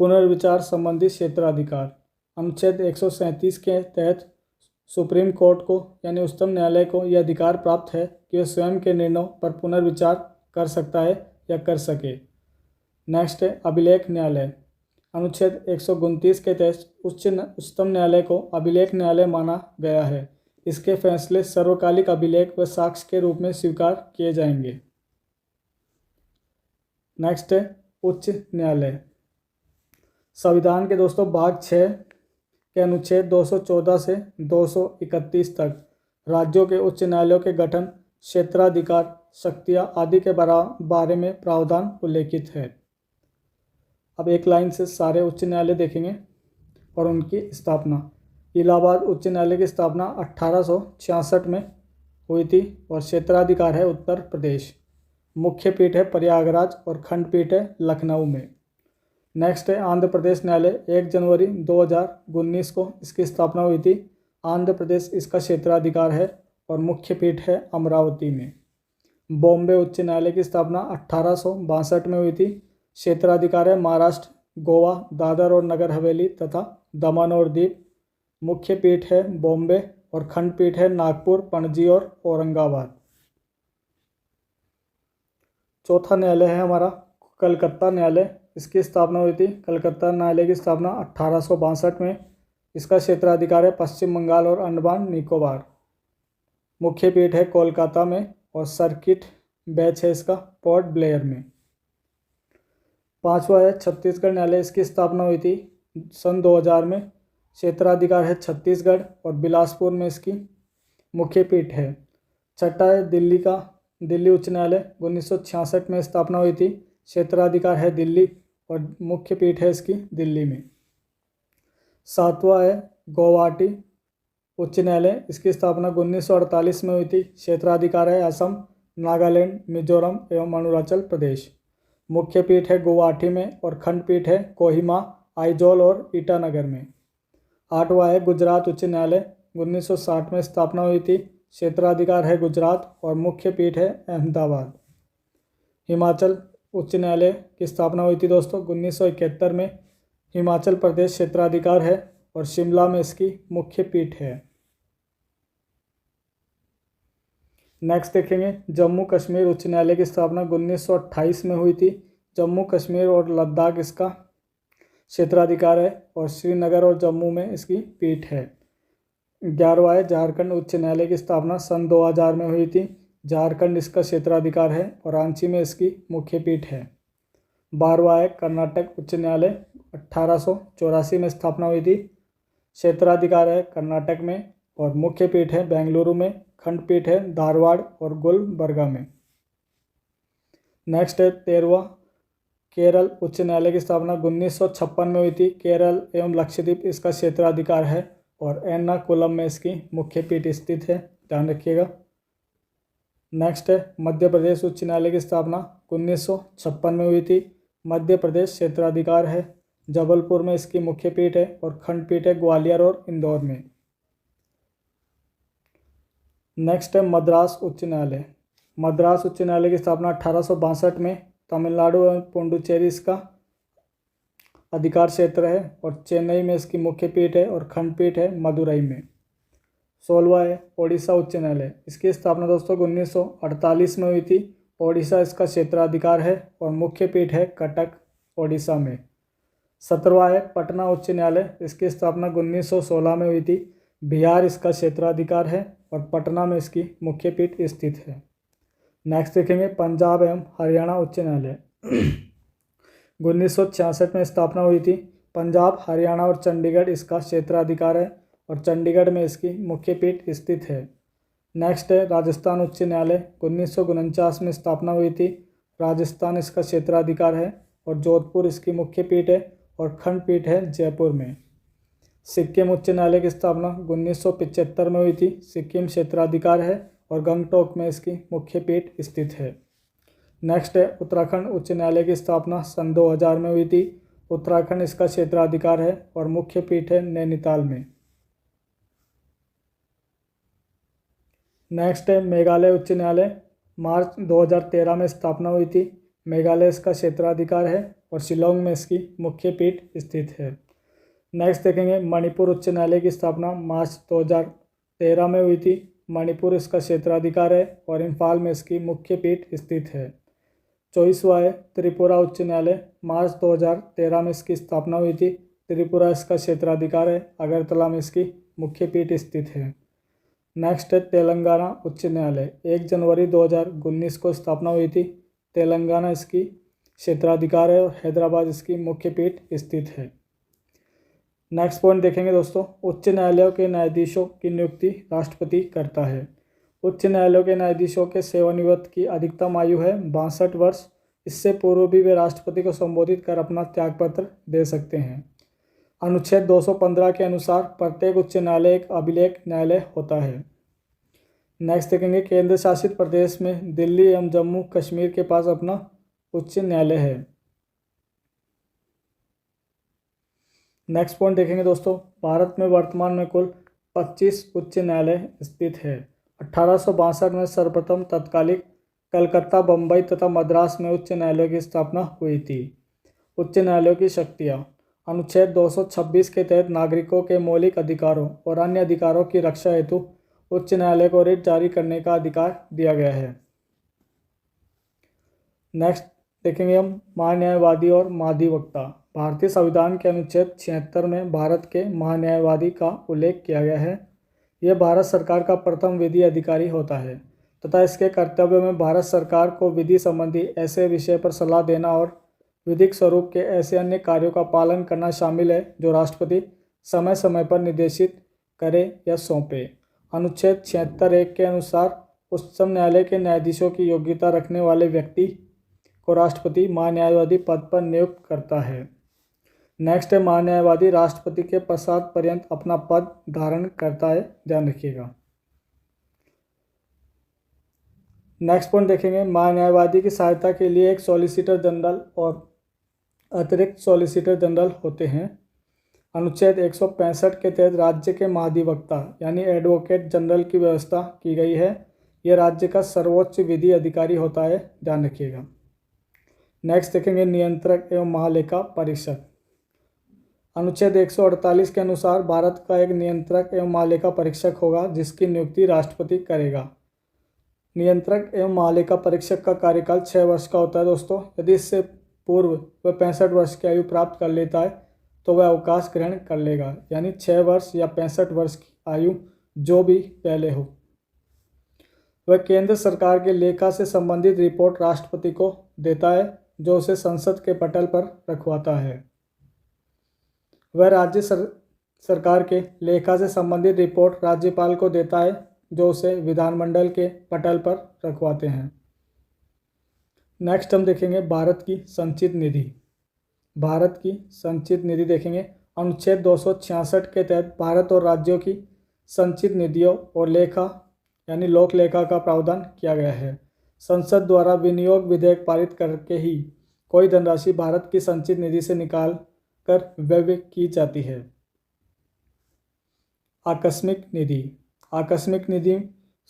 पुनर्विचार संबंधी क्षेत्राधिकार। अनुच्छेद 137 के तहत सुप्रीम कोर्ट को यानी उच्चतम न्यायालय को यह अधिकार प्राप्त है कि वह स्वयं के निर्णयों पर पुनर्विचार कर सकता है या कर सके। नेक्स्ट है अभिलेख न्यायालय। अनुच्छेद 129 के तहत उच्चतम न्यायालय को अभिलेख न्यायालय माना गया है। इसके फैसले सर्वकालिक अभिलेख व साक्ष्य के रूप में स्वीकार किए जाएंगे। नेक्स्ट है उच्च न्यायालय। संविधान के दोस्तों भाग 6 के अनुच्छेद 214 से 231 तक राज्यों के उच्च न्यायालयों के गठन, क्षेत्राधिकार, शक्तियाँ आदि के बारे में प्रावधान उल्लेखित है। अब एक लाइन से सारे उच्च न्यायालय देखेंगे और उनकी स्थापना। इलाहाबाद उच्च न्यायालय की स्थापना 1866 में हुई थी और क्षेत्राधिकार है उत्तर प्रदेश। मुख्य पीठ है प्रयागराज और खंडपीठ है लखनऊ में। नेक्स्ट है आंध्र प्रदेश न्यायालय। 1 जनवरी 2019 को इसकी स्थापना हुई थी। आंध्र प्रदेश इसका क्षेत्राधिकार है और मुख्य पीठ है अमरावती में। बॉम्बे उच्च न्यायालय की स्थापना 1862 में हुई थी। क्षेत्राधिकार है महाराष्ट्र, गोवा, दादर और नगर हवेली तथा दमन और दीव। मुख्य पीठ है बॉम्बे और खंडपीठ है नागपुर, पणजी और औरंगाबाद। चौथा न्यायालय है हमारा कलकत्ता न्यायालय। इसकी स्थापना हुई थी। कलकत्ता न्यायालय की स्थापना 1862 में। इसका क्षेत्राधिकार है पश्चिम बंगाल और अंडमान निकोबार। मुख्य पीठ है कोलकाता में और सर्किट बेंच है इसका पोर्ट ब्लेयर में। पांचवा है छत्तीसगढ़ न्यायालय। इसकी स्थापना हुई थी सन 2000 में। क्षेत्राधिकार है छत्तीसगढ़ और बिलासपुर में इसकी मुख्य पीठ है। छठा है दिल्ली उच्च न्यायालय। 1966 में स्थापना हुई थी। क्षेत्राधिकार है दिल्ली और मुख्य पीठ है इसकी दिल्ली में। सातवां है गुवाहाटी उच्च न्यायालय। इसकी स्थापना 1948 में हुई थी। क्षेत्राधिकार है असम, नागालैंड, मिजोरम एवं अरुणाचल प्रदेश। मुख्य पीठ है गुवाहाटी में और खंडपीठ है कोहिमा, आइजोल और ईटानगर में। आठवां है गुजरात उच्च न्यायालय। 1960 में स्थापना हुई थी। क्षेत्राधिकार है गुजरात और मुख्य पीठ है अहमदाबाद। हिमाचल उच्च न्यायालय की स्थापना हुई थी दोस्तों 1971 में। हिमाचल प्रदेश क्षेत्राधिकार है और शिमला में इसकी मुख्य पीठ है। नेक्स्ट देखेंगे जम्मू कश्मीर उच्च न्यायालय की स्थापना 1928 में हुई थी। जम्मू कश्मीर और लद्दाख इसका क्षेत्राधिकार है और श्रीनगर और जम्मू में इसकी पीठ है। 11वां है झारखंड उच्च न्यायालय की स्थापना सन 2000 में हुई थी। झारखंड इसका क्षेत्राधिकार है और रांची में इसकी मुख्य पीठ है। 12वां है कर्नाटक उच्च न्यायालय। 1884 में स्थापना हुई थी। क्षेत्राधिकार है कर्नाटक में और मुख्य पीठ है बेंगलुरु में, खंडपीठ है धारवाड़ और गुलबर्गा में। नेक्स्ट है 13वां, केरल उच्च न्यायालय की स्थापना 1956 में हुई थी। केरल एवं लक्षद्वीप इसका क्षेत्राधिकार है और एर्नाकुलम में इसकी मुख्य पीठ स्थित है, ध्यान रखिएगा। नेक्स्ट है मध्य प्रदेश उच्च न्यायालय की स्थापना 1956 में हुई थी। मध्य प्रदेश क्षेत्राधिकार है, जबलपुर में इसकी मुख्य पीठ है और खंडपीठ है ग्वालियर और इंदौर में। नेक्स्ट है मद्रास उच्च न्यायालय। मद्रास उच्च न्यायालय की स्थापना 1862 में, तमिलनाडु एवं पुडुचेरी इसका अधिकार क्षेत्र है और चेन्नई में इसकी मुख्य पीठ है और खंडपीठ है मदुरई में। 16वां है ओडिशा उच्च न्यायालय। इसकी स्थापना दोस्तों 1948 में हुई थी। ओडिशा इसका क्षेत्राधिकार है और मुख्य पीठ है कटक ओडिशा में। 17वां है पटना उच्च न्यायालय। इसकी स्थापना 1916 में हुई थी। बिहार इसका क्षेत्राधिकार है और पटना में इसकी मुख्य पीठ स्थित है। नेक्स्ट देखेंगे पंजाब एवं हरियाणा उच्च न्यायालय। 1966 में स्थापना हुई थी। पंजाब, हरियाणा और चंडीगढ़ इसका क्षेत्राधिकार है और चंडीगढ़ में इसकी मुख्य पीठ स्थित है। नेक्स्ट है राजस्थान उच्च न्यायालय। 1949 में स्थापना हुई थी। राजस्थान इसका क्षेत्राधिकार है और जोधपुर इसकी मुख्य पीठ है और खंडपीठ है जयपुर में। सिक्किम उच्च न्यायालय की स्थापना 1975 में हुई थी। सिक्किम क्षेत्राधिकार है और गंगटोक में इसकी मुख्य पीठ स्थित है। नेक्स्ट है उत्तराखंड उच्च न्यायालय की स्थापना सन 2000 में हुई थी। उत्तराखंड इसका क्षेत्राधिकार है और मुख्य पीठ है नैनीताल में। नेक्स्ट है मेघालय उच्च न्यायालय। मार्च 2013 में स्थापना हुई थी। मेघालय इसका क्षेत्राधिकार है और शिलोंग में इसकी मुख्य पीठ स्थित है। नेक्स्ट देखेंगे मणिपुर उच्च न्यायालय की स्थापना मार्च 2013 में हुई थी। मणिपुर इसका क्षेत्राधिकार है और इम्फाल में इसकी मुख्य पीठ स्थित है। 24वां है त्रिपुरा उच्च न्यायालय। मार्च 2013 में इसकी स्थापना हुई थी। त्रिपुरा इसका क्षेत्राधिकार है, अगरतला में इसकी मुख्य पीठ स्थित है। नेक्स्ट है तेलंगाना उच्च न्यायालय। 1 जनवरी 2019 को स्थापना हुई थी। तेलंगाना इसकी क्षेत्राधिकार है और हैदराबाद इसकी मुख्य पीठ स्थित है। नेक्स्ट पॉइंट देखेंगे दोस्तों, उच्च न्यायालयों के न्यायाधीशों की नियुक्ति राष्ट्रपति करता है। उच्च न्यायालयों के न्यायाधीशों के सेवानिवृत्त की अधिकतम आयु है 62 वर्ष। इससे पूर्व भी वे राष्ट्रपति को संबोधित कर अपना त्यागपत्र दे सकते हैं। अनुच्छेद 215 के अनुसार प्रत्येक उच्च न्यायालय एक अभिलेख न्यायालय होता है। नेक्स्ट देखेंगे केंद्र शासित प्रदेश में दिल्ली एवं जम्मू कश्मीर के पास अपना उच्च न्यायालय है। नेक्स्ट पॉइंट देखेंगे दोस्तों, भारत में वर्तमान में कुल 25 उच्च न्यायालय स्थित है। 1862 में सर्वप्रथम तत्कालिक कलकत्ता, बम्बई तथा मद्रास में उच्च न्यायालयों की स्थापना हुई थी। उच्च न्यायालयों की शक्तियाँ। अनुच्छेद 226 के तहत नागरिकों के मौलिक अधिकारों और अन्य अधिकारों की रक्षा हेतु उच्च न्यायालय को रिट जारी करने का अधिकार दिया गया है। नेक्स्ट देखेंगे हम महान्यायवादी और महाधिवक्ता। भारतीय संविधान के अनुच्छेद 76 में भारत के महान्यायवादी का उल्लेख किया गया है। यह भारत सरकार का प्रथम विधि अधिकारी होता है तथा इसके कर्तव्यों में भारत सरकार को विधि संबंधी ऐसे विषय पर सलाह देना और विधिक स्वरूप के ऐसे अन्य कार्यों का पालन करना शामिल है जो राष्ट्रपति समय समय पर निर्देशित करे या सौंपे। अनुच्छेद 76(1) के अनुसार उच्चतम न्यायालय के न्यायाधीशों की योग्यता रखने वाले व्यक्ति को राष्ट्रपति महान्यायवादी पद पर नियुक्त करता है। नेक्स्ट है महान्यायवादी राष्ट्रपति के पश्चात पर्यंत अपना पद धारण करता है, ध्यान रखिएगा। नेक्स्ट पॉइंट देखेंगे, महान्यायवादी की सहायता के लिए एक सॉलिसिटर जनरल और अतिरिक्त सॉलिसिटर जनरल होते हैं। अनुच्छेद 165 के तहत राज्य के महाधिवक्ता यानी एडवोकेट जनरल की व्यवस्था की गई है। यह राज्य का सर्वोच्च विधि अधिकारी होता है, ध्यान रखिएगा। नेक्स्ट देखेंगे नियंत्रक एवं महालेखा परीक्षक। अनुच्छेद 148 के अनुसार भारत का एक नियंत्रक एवं महालेखा परीक्षक होगा जिसकी नियुक्ति राष्ट्रपति करेगा। नियंत्रक एवं महालेखा परीक्षक का कार्यकाल 6 वर्ष का होता है दोस्तों। यदि इससे पूर्व वह 65 वर्ष की आयु प्राप्त कर लेता है तो वह अवकाश ग्रहण कर लेगा, यानी 6 वर्ष या 65 वर्ष की आयु जो भी पहले हो। वह केंद्र सरकार के लेखा से संबंधित रिपोर्ट राष्ट्रपति को देता है जो उसे संसद के पटल पर रखवाता है। वह राज्य सरकार के लेखा से संबंधित रिपोर्ट राज्यपाल को देता है, जो उसे विधानमंडल के पटल पर रखवाते हैं। नेक्स्ट हम देखेंगे भारत की संचित निधि। भारत की संचित निधि देखेंगे। अनुच्छेद 266 के तहत भारत और राज्यों की संचित निधियों और लेखा यानी लोक लेखा का प्रावधान किया गया है। संसद द्वारा विनियोग विधेयक पारित करके ही कोई धनराशि भारत की संचित निधि से निकाल कर व्यय की जाती है। आकस्मिक निधि। आकस्मिक निधि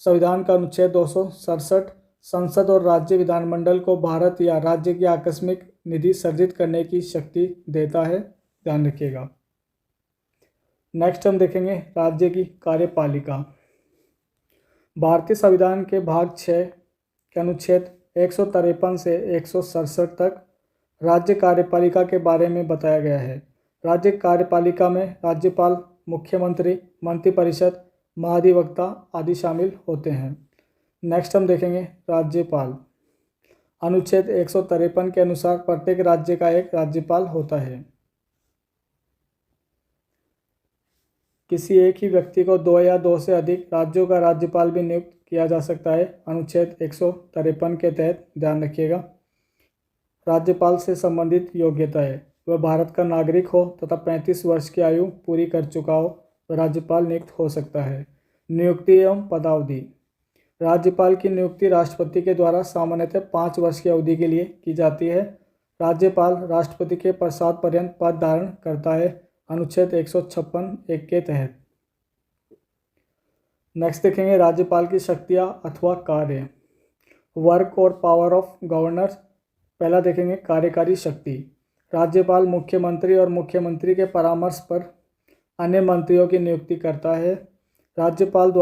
संविधान का अनुच्छेद 267 संसद और राज्य विधानमंडल को भारत या राज्य की आकस्मिक निधि सर्जित करने की शक्ति देता है, ध्यान रखिएगा। नेक्स्ट हम देखेंगे राज्य की कार्यपालिका। भारतीय संविधान के भाग 6 के अनुच्छेद 153 से 167 तक राज्य कार्यपालिका के बारे में बताया गया है। राज्य कार्यपालिका में राज्यपाल, मुख्यमंत्री, मंत्रिपरिषद, महाधिवक्ता आदि शामिल होते हैं। नेक्स्ट हम देखेंगे राज्यपाल। अनुच्छेद 153 के अनुसार प्रत्येक राज्य का एक राज्यपाल होता है। किसी एक ही व्यक्ति को 2 या 2 से अधिक राज्यों का राज्यपाल भी नियुक्त किया जा सकता है, अनुच्छेद 153 के तहत, ध्यान रखिएगा। राज्यपाल से संबंधित योग्यता है वह भारत का नागरिक हो तथा 35 वर्ष की आयु पूरी कर चुका हो तो राज्यपाल नियुक्त हो सकता है। नियुक्ति एवं पदावधि। राज्यपाल की नियुक्ति राष्ट्रपति के द्वारा सामान्यतः 5 वर्ष की अवधि के लिए की जाती है। राज्यपाल राष्ट्रपति के प्रसाद पर्यंत पद धारण करता है, अनुच्छेद 156(1) के तहत। नेक्स्ट देखेंगे राज्यपाल की शक्तियाँ अथवा कार्य। वर्क और पावर ऑफ गवर्नर्स। पहला देखेंगे कार्यकारी शक्ति। राज्यपाल मुख्यमंत्री और मुख्यमंत्री के परामर्श पर अन्य मंत्रियों की नियुक्ति करता है। राज्यपाल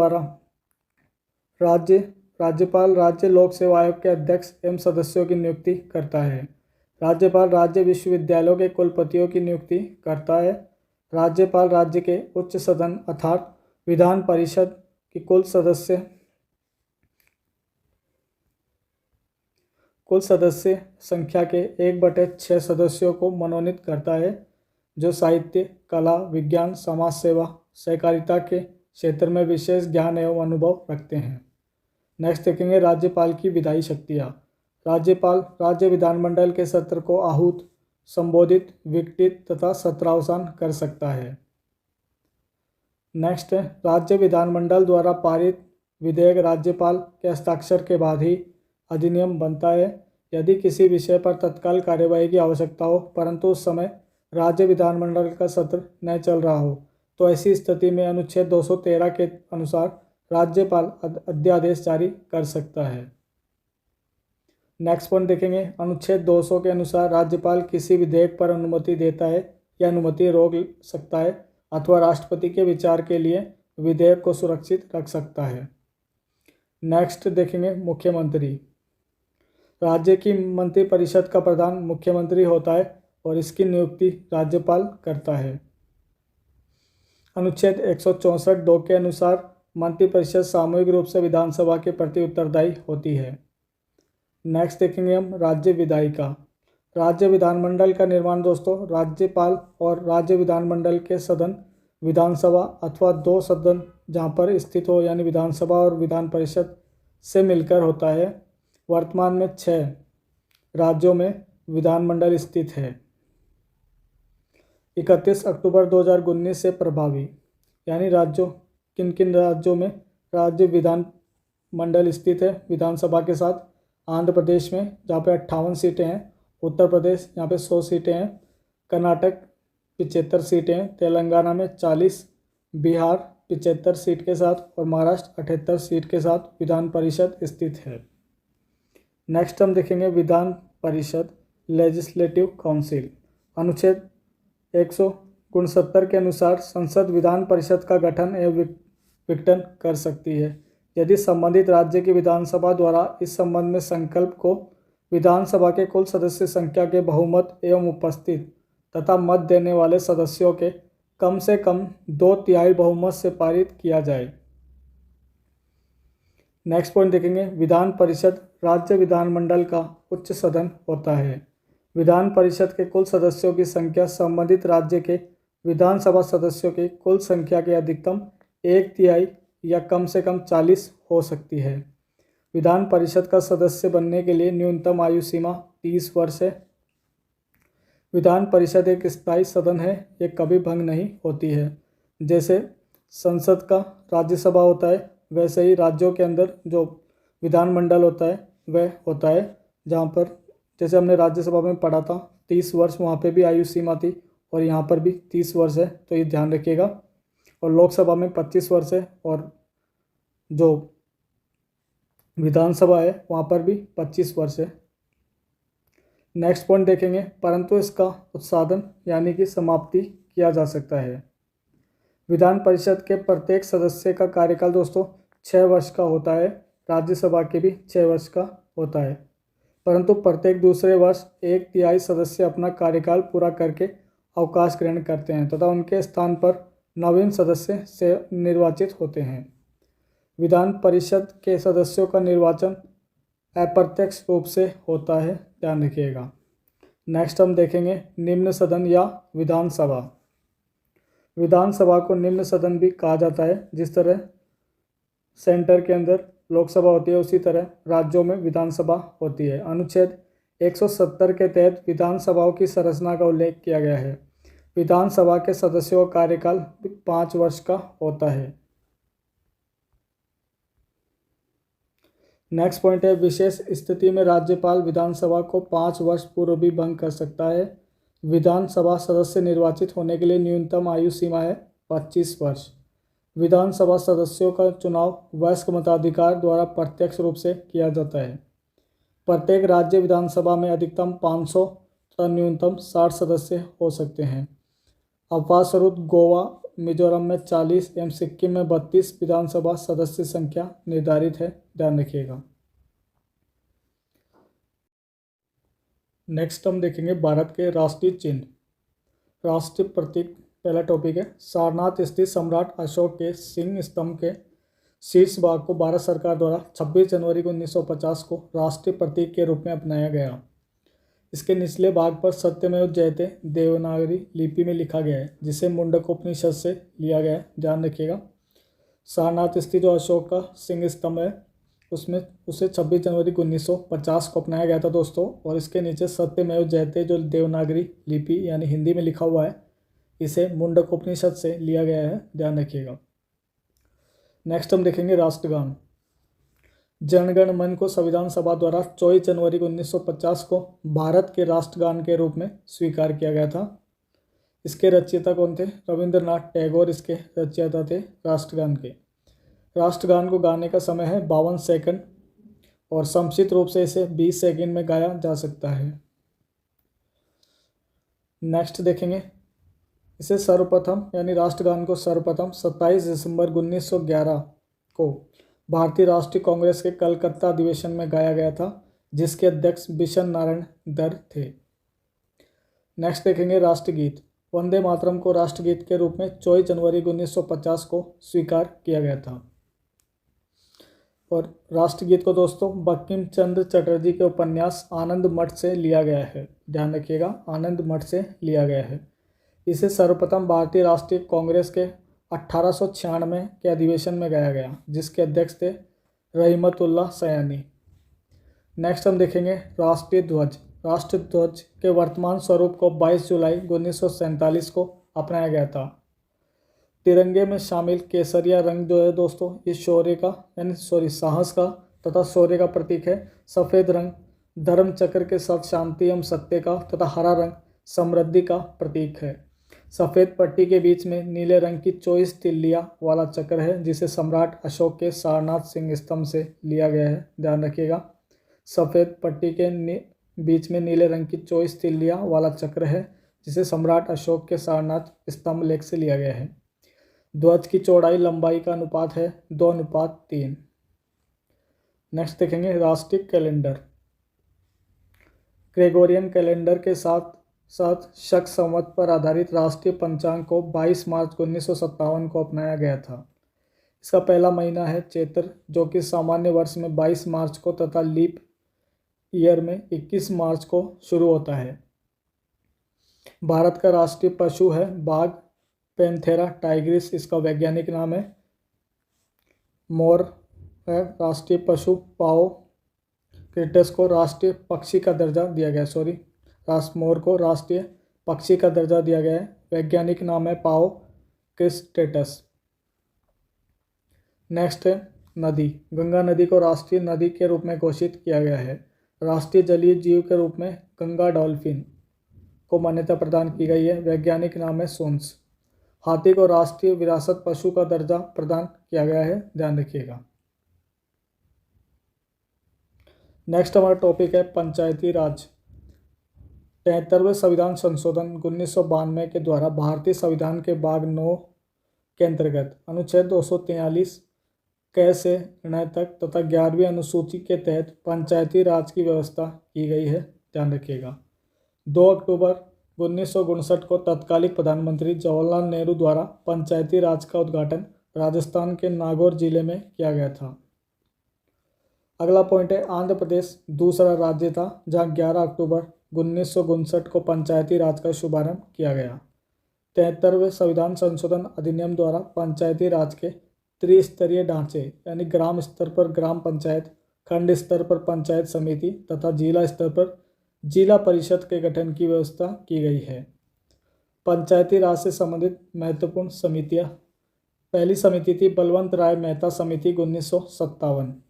राज्य लोक सेवा आयोग के अध्यक्ष एवं सदस्यों की नियुक्ति करता है। राज्यपाल राज्य विश्वविद्यालयों के कुलपतियों की नियुक्ति करता है। राज्यपाल राज्य के उच्च सदन अर्थात विधान परिषद की कुल सदस्य संख्या के 1/6 सदस्यों को मनोनीत करता है, जो साहित्य, कला, विज्ञान, समाज सेवा, सहकारिता के क्षेत्र में विशेष ज्ञान एवं अनुभव रखते हैं। नेक्स्ट देखेंगे राज्यपाल की विधायी शक्तियाँ। राज्यपाल राज्य विधानमंडल के सत्र को आहूत, संबोधित, विघटित तथा सत्रावसान कर सकता है। नेक्स्ट है राज्य विधानमंडल द्वारा पारित विधेयक राज्यपाल के हस्ताक्षर के बाद ही अधिनियम बनता है। यदि किसी विषय पर तत्काल कार्यवाही की आवश्यकता हो परंतु उस समय राज्य विधानमंडल का सत्र न चल रहा हो तो ऐसी स्थिति में अनुच्छेद 213 के अनुसार राज्यपाल अध्यादेश जारी कर सकता है। नेक्स्ट पॉइंट देखेंगे अनुच्छेद 200 के अनुसार राज्यपाल किसी विधेयक पर अनुमति देता है या अनुमति रोक सकता है अथवा राष्ट्रपति के विचार के लिए विधेयक को सुरक्षित रख सकता है। नेक्स्ट देखेंगे मुख्यमंत्री। राज्य की मंत्रिपरिषद का प्रधान मुख्यमंत्री होता है और इसकी नियुक्ति राज्यपाल करता है। अनुच्छेद 164(2) के अनुसार मंत्रिपरिषद सामूहिक रूप से विधानसभा के प्रति उत्तरदायी होती है। नेक्स्ट देखेंगे हम राज्य विधायिका। राज्य विधानमंडल का निर्माण दोस्तों राज्यपाल और राज्य विधानमंडल के सदन, विधानसभा अथवा 2 सदन जहाँ पर स्थित हो यानी विधानसभा और विधान परिषद से मिलकर होता है। वर्तमान में 6 राज्यों में विधानमंडल स्थित है। 31 अक्टूबर 2019 से प्रभावी, यानी राज्यों किन किन राज्यों में राज्य विधानमंडल स्थित है विधानसभा के साथ। आंध्र प्रदेश में जहाँ पे 58 सीटें हैं, उत्तर प्रदेश यहाँ पे 100 सीटें हैं, कर्नाटक 75 सीटें हैं, तेलंगाना में 40, बिहार 75 सीट के साथ और महाराष्ट्र 78 सीट के साथ विधान परिषद स्थित है। नेक्स्ट हम देखेंगे विधान परिषद लेजिस्लेटिव काउंसिल। अनुच्छेद 169 के अनुसार संसद विधान परिषद का गठन एवं विघटन कर सकती है यदि संबंधित राज्य की विधानसभा द्वारा इस संबंध में संकल्प को विधानसभा के कुल सदस्य संख्या के बहुमत एवं उपस्थित तथा मत देने वाले सदस्यों के कम से कम 2/3 बहुमत से पारित किया जाए। नेक्स्ट पॉइंट देखेंगे विधान परिषद राज्य विधानमंडल का उच्च सदन होता है। विधान परिषद के कुल सदस्यों की संख्या संबंधित राज्य के विधानसभा सदस्यों की कुल संख्या की अधिकतम 1/3 या कम से कम 40 हो सकती है। विधान परिषद का सदस्य बनने के लिए न्यूनतम आयु सीमा 30 वर्ष है। विधान परिषद एक स्थायी सदन है, ये कभी भंग नहीं होती है। जैसे संसद का राज्यसभा होता है, वैसे ही राज्यों के अंदर जो विधानमंडल होता है वह होता है, जहाँ पर जैसे हमने राज्यसभा में पढ़ा था 30 वर्ष, वहाँ पे भी आयु सीमा थी और यहाँ पर भी 30 वर्ष है, तो ये ध्यान रखिएगा। और लोकसभा में 25 वर्ष है और जो विधानसभा है वहाँ पर भी 25 वर्ष है। नेक्स्ट पॉइंट देखेंगे, परंतु इसका उत्साधन यानी कि समाप्ति किया जा सकता है। विधान परिषद के प्रत्येक सदस्य का कार्यकाल दोस्तों 6 वर्ष का होता है, राज्यसभा के भी 6 वर्ष का होता है, परंतु प्रत्येक दूसरे वर्ष 1/3 सदस्य अपना कार्यकाल पूरा करके अवकाश ग्रहण करते हैं तथा उनके स्थान पर नवीन सदस्य से निर्वाचित होते हैं। विधान परिषद के सदस्यों का निर्वाचन अप्रत्यक्ष रूप से होता है, ध्यान रखिएगा। नेक्स्ट हम देखेंगे निम्न सदन या विधानसभा। विधानसभा को निम्न सदन भी कहा जाता है। जिस तरह सेंटर के अंदर लोकसभा होती है, उसी तरह राज्यों में विधानसभा होती है। अनुच्छेद 170 के तहत विधानसभाओं की संरचना का उल्लेख किया गया है। विधानसभा के सदस्यों का कार्यकाल 5 वर्ष का होता है। नेक्स्ट पॉइंट है, विशेष स्थिति में राज्यपाल विधानसभा को 5 वर्ष पूर्व भी भंग कर सकता है। विधानसभा सदस्य निर्वाचित होने के लिए न्यूनतम आयु सीमा है 25 वर्ष। विधानसभा सदस्यों का चुनाव वयस्क मताधिकार द्वारा प्रत्यक्ष रूप से किया जाता है। प्रत्येक राज्य विधानसभा में अधिकतम 500 तथा न्यूनतम 60 सदस्य हो सकते हैं। अपवाद गोवा, मिजोरम में 40 एवं सिक्किम में 32 विधानसभा सदस्य संख्या निर्धारित है, ध्यान रखिएगा। नेक्स्ट हम देखेंगे भारत के राष्ट्रीय चिन्ह, राष्ट्रीय प्रतीक। पहला टॉपिक है, सारनाथ स्थित सम्राट अशोक के सिंह स्तंभ के शीर्ष भाग को भारत सरकार द्वारा 26 जनवरी 1950 को राष्ट्रीय प्रतीक के रूप में अपनाया गया। इसके निचले भाग पर सत्यमेव जयते देवनागरी लिपि में लिखा गया है, जिसे मुंडकोपनिषद से लिया गया है, ध्यान रखिएगा। सारनाथ स्थित जो अशोक का सिंह स्तंभ है उसमें उसे 26 जनवरी 1950 को अपनाया गया था दोस्तों। और इसके नीचे सत्यमेव जयते जो देवनागरी लिपि यानी हिंदी में लिखा हुआ है, इसे मुंडकोपनिषद से लिया गया है, ध्यान रखिएगा। नेक्स्ट हम देखेंगे राष्ट्रगान। जनगण मन को संविधान सभा द्वारा 24 जनवरी 1950 को भारत के राष्ट्रगान के रूप में स्वीकार किया गया था। इसके रचयिता कौन थे? रविंद्रनाथ टैगोर इसके रचयिता थे राष्ट्रगान के। राष्ट्रगान को गाने का समय है 52 सेकंड और संक्षिप्त रूप से इसे 20 सेकंड में गाया जा सकता है। नेक्स्ट देखेंगे, इसे सर्वप्रथम यानी राष्ट्रगान को सर्वप्रथम 27 दिसंबर 1911 को भारतीय राष्ट्रीय कांग्रेस के कलकत्ता अधिवेशन में गाया गया था, जिसके अध्यक्ष बिशन नारायण दर थे। नेक्स्ट देखेंगे राष्ट्रगीत। वंदे मातरम को राष्ट्रगीत के रूप में 24 जनवरी 1950 को स्वीकार किया गया था। और राष्ट्रगीत को दोस्तों बंकिम चंद्र चटर्जी के उपन्यास आनंद मठ से लिया गया है, ध्यान रखिएगा, आनंद मठ से लिया गया है। इसे सर्वप्रथम भारतीय राष्ट्रीय कांग्रेस के 1896 के अधिवेशन में गाया गया, जिसके अध्यक्ष थे रहीमतुल्लाह सयानी। नेक्स्ट हम देखेंगे राष्ट्रीय ध्वज। राष्ट्रीय ध्वज के वर्तमान स्वरूप को 22 जुलाई 1947 को अपनाया गया था। तिरंगे में शामिल केसरिया रंग जो है दोस्तों, ये शौर्य का साहस का तथा शौर्य का प्रतीक है। सफ़ेद रंग धर्म चक्र के साथ शांति एवं सत्य का तथा हरा रंग समृद्धि का प्रतीक है। सफ़ेद पट्टी के बीच में नीले रंग की 24 तिल्लियाँ वाला चक्र है, जिसे सम्राट अशोक के सारनाथ सिंह स्तंभ से लिया गया है, ध्यान रखिएगा। सफ़ेद पट्टी के बीच में नीले रंग की 24 तिल्लियाँ वाला चक्र है, जिसे सम्राट अशोक के सारनाथ स्तंभ लेख से लिया गया है। ध्वज की चौड़ाई लंबाई का अनुपात है 2:3। नेक्स्ट देखेंगे राष्ट्रीय कैलेंडर। ग्रेगोरियन कैलेंडर के साथ साथ शक संवत पर आधारित राष्ट्रीय पंचांग को 22 मार्च 1957 को अपनाया गया था। इसका पहला महीना है चैत्र, जो कि सामान्य वर्ष में 22 मार्च को तथा लीप ईयर में 21 मार्च को शुरू होता है। भारत का राष्ट्रीय पशु है बाघ पैंथेरा टाइग्रिस इसका वैज्ञानिक नाम है। मोर है राष्ट्रीय पशु। पाओ क्रिटस को राष्ट्रीय पक्षी का दर्जा दिया गया, मोर को राष्ट्रीय पक्षी का दर्जा दिया गया है। वैज्ञानिक नाम है पाओ क्रिस्टेटस। नेक्स्ट है नदी। गंगा नदी को राष्ट्रीय नदी के रूप में घोषित किया गया है। राष्ट्रीय जलीय जीव के रूप में गंगा डॉल्फिन को मान्यता प्रदान की गई है। वैज्ञानिक नाम है सोन्स। हाथी को राष्ट्रीय विरासत पशु का दर्जा प्रदान किया गया है, ध्यान रखिएगा। नेक्स्ट हमारा टॉपिक है पंचायती राज। 73वें संविधान संशोधन 1992 के द्वारा भारतीय संविधान के भाग 9 के अंतर्गत अनुच्छेद 243 क से ण तक तथा 11वीं अनुसूची के तहत पंचायती राज की व्यवस्था की गई है, ध्यान रखिएगा। 2 अक्टूबर 1959 को तत्कालीन प्रधानमंत्री जवाहरलाल नेहरू द्वारा पंचायती राज का उद्घाटन राजस्थान के नागौर जिले में किया गया था। अगला पॉइंट है आंध्र प्रदेश दूसरा राज्य था जहां 11 अक्टूबर 1959 को पंचायती राज का शुभारंभ किया गया। 73वें संविधान संशोधन अधिनियम द्वारा पंचायती राज के त्रिस्तरीय ढांचे यानी ग्राम स्तर पर ग्राम पंचायत, खंड स्तर पर पंचायत समिति तथा जिला स्तर पर जिला परिषद के गठन की व्यवस्था की गई है। पंचायती राज से संबंधित महत्वपूर्ण समितियां। पहली समिति थी बलवंत राय मेहता समिति 1957,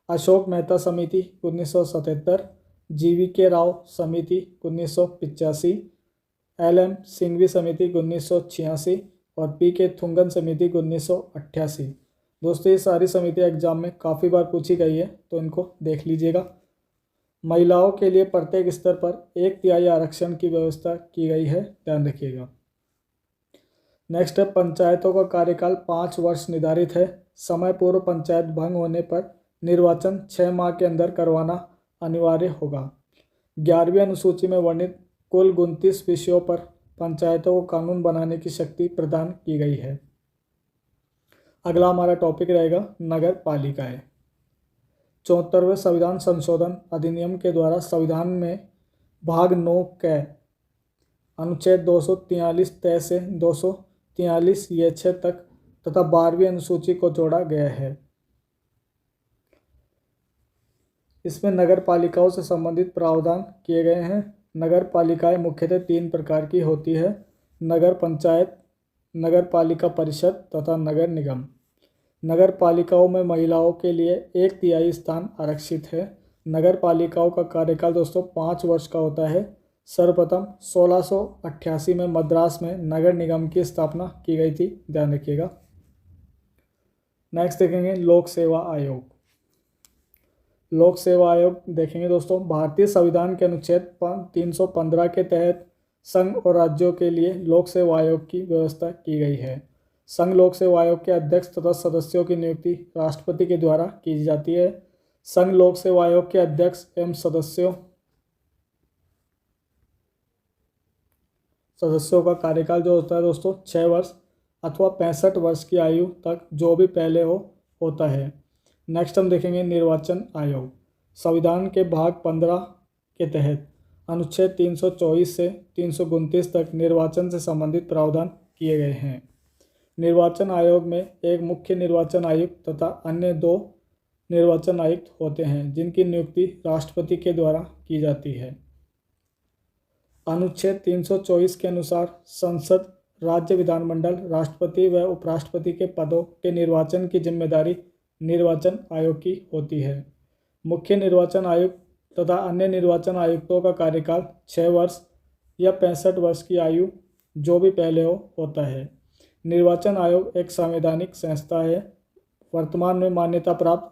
अशोक मेहता समिति 1977, GVK राव समिति 1985, LM सिंघवी समिति 1986 और PK थुंगन समिति 1988। दोस्तों ये सारी समितियाँ एग्जाम में काफ़ी बार पूछी गई है, तो इनको देख लीजिएगा। महिलाओं के लिए प्रत्येक स्तर पर 1/3 आरक्षण की व्यवस्था की गई है, ध्यान रखिएगा। नेक्स्ट है पंचायतों का कार्यकाल 5 वर्ष निर्धारित है। समय पूर्व पंचायत भंग होने पर निर्वाचन 6 माह के अंदर करवाना अनिवार्य होगा। 11वीं अनुसूची में वर्णित कुल 29 विषयों पर पंचायतों को कानून बनाने की शक्ति प्रदान की गई है। अगला हमारा टॉपिक रहेगा नगर पालिकाएं। 74वें संविधान संशोधन अधिनियम के द्वारा संविधान में भाग 9 के अनुच्छेद 243 तय से 243 ये 6 तक तथा 12वीं अनुसूची को जोड़ा गया है। इसमें नगर पालिकाओं से संबंधित प्रावधान किए गए हैं। नगर पालिकाएं मुख्यतः 3 प्रकार की होती है: नगर पंचायत, नगर पालिका परिषद तथा नगर निगम। नगर पालिकाओं में महिलाओं के लिए 1/3 स्थान आरक्षित है। नगर पालिकाओं का कार्यकाल दोस्तों 5 वर्ष का होता है। सर्वप्रथम 1688 में मद्रास में नगर निगम की स्थापना की गई थी, ध्यान रखिएगा। नेक्स्ट देखेंगे लोक सेवा आयोग। लोक सेवा आयोग देखेंगे दोस्तों, भारतीय संविधान के अनुच्छेद 315 के तहत संघ और राज्यों के लिए लोक सेवा आयोग की व्यवस्था की गई है। संघ लोक सेवा आयोग के अध्यक्ष तथा सदस्यों की नियुक्ति राष्ट्रपति के द्वारा की जाती है। संघ लोक सेवा आयोग के अध्यक्ष एवं सदस्यों का कार्यकाल जो होता है दोस्तों 6 वर्ष अथवा 65 वर्ष की आयु तक, जो भी पहले होता है। नेक्स्ट हम देखेंगे निर्वाचन आयोग। संविधान के भाग 15 के तहत अनुच्छेद 324 से 329 तक निर्वाचन से संबंधित प्रावधान किए गए हैं। निर्वाचन आयोग में एक मुख्य निर्वाचन आयुक्त तथा अन्य 2 निर्वाचन आयुक्त होते हैं, जिनकी नियुक्ति राष्ट्रपति के द्वारा की जाती है। अनुच्छेद 324 के अनुसार संसद, राज्य विधानमंडल, राष्ट्रपति व उपराष्ट्रपति के पदों के निर्वाचन की जिम्मेदारी निर्वाचन आयोग की होती है। मुख्य निर्वाचन आयुक्त तथा अन्य निर्वाचन आयुक्तों का कार्यकाल 6 वर्ष या 65 वर्ष की आयु, जो भी पहले होता है। निर्वाचन आयोग एक संवैधानिक संस्था है। वर्तमान में मान्यता प्राप्त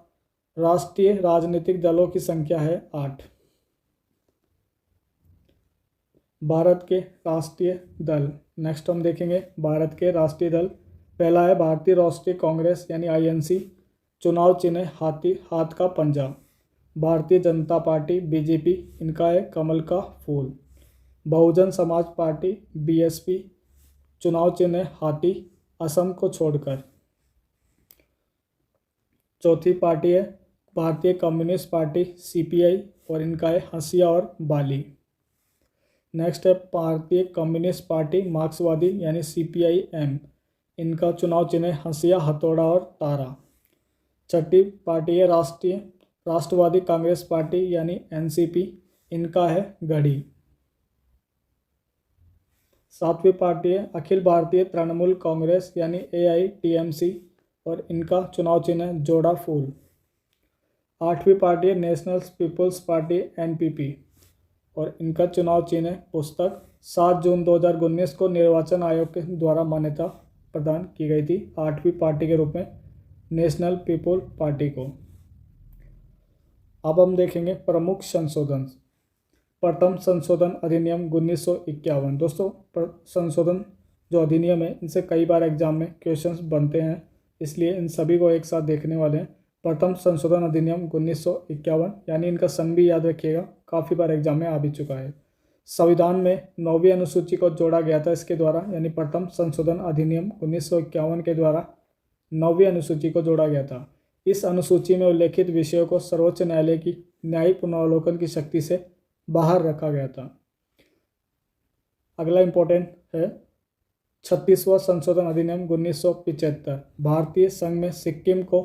राष्ट्रीय राजनीतिक दलों की संख्या है 8। भारत के राष्ट्रीय दल। नेक्स्ट हम देखेंगे भारत के राष्ट्रीय दल। पहला है भारतीय राष्ट्रीय कांग्रेस यानी INC। चुनाव चिन्ह हाथी, हाथ का पंजा। भारतीय जनता पार्टी BJP, इनका है कमल का फूल। बहुजन समाज पार्टी BSP, चुनाव चिन्ह हाथी, असम को छोड़कर। चौथी पार्टी है भारतीय कम्युनिस्ट पार्टी CPI और इनका है हंसिया और बाली। नेक्स्ट है भारतीय कम्युनिस्ट पार्टी मार्क्सवादी यानी CPIM, इनका चुनाव चिन्ह है हंसिया, हथौड़ा और तारा। छठी पार्टी है राष्ट्रवादी कांग्रेस पार्टी यानी NCP, इनका है घड़ी। सातवीं पार्टी है अखिल भारतीय तृणमूल कांग्रेस यानी AITMC, और इनका चुनाव चिन्ह है जोड़ा फूल। आठवीं पार्टी है नेशनल पीपल्स पार्टी NPP, और इनका चुनाव चिन्ह है पुस्तक। 7 जून 2019 को निर्वाचन आयोग के द्वारा मान्यता प्रदान की गई थी आठवीं पार्टी के रूप में नेशनल पीपल पार्टी को। अब हम देखेंगे प्रमुख संशोधन। प्रथम संशोधन अधिनियम 1951। दोस्तों संशोधन जो अधिनियम है इनसे कई बार एग्जाम में क्वेश्चंस बनते हैं, इसलिए इन सभी को एक साथ देखने वाले हैं। प्रथम संशोधन अधिनियम 1951, यानी इनका सन भी याद रखिएगा, काफ़ी बार एग्जाम में आ भी चुका है। संविधान में 9वीं अनुसूची को जोड़ा गया था इसके द्वारा, यानी प्रथम संशोधन अधिनियम 1951 के द्वारा 9वीं अनुसूची को जोड़ा गया था। इस अनुसूची में उल्लेखित विषयों को सर्वोच्च न्यायालय की न्यायिक पुनरावलोकन की शक्ति से बाहर रखा गया था। अगला इंपॉर्टेंट है 36वां संशोधन अधिनियम 1975। भारतीय संघ में सिक्किम को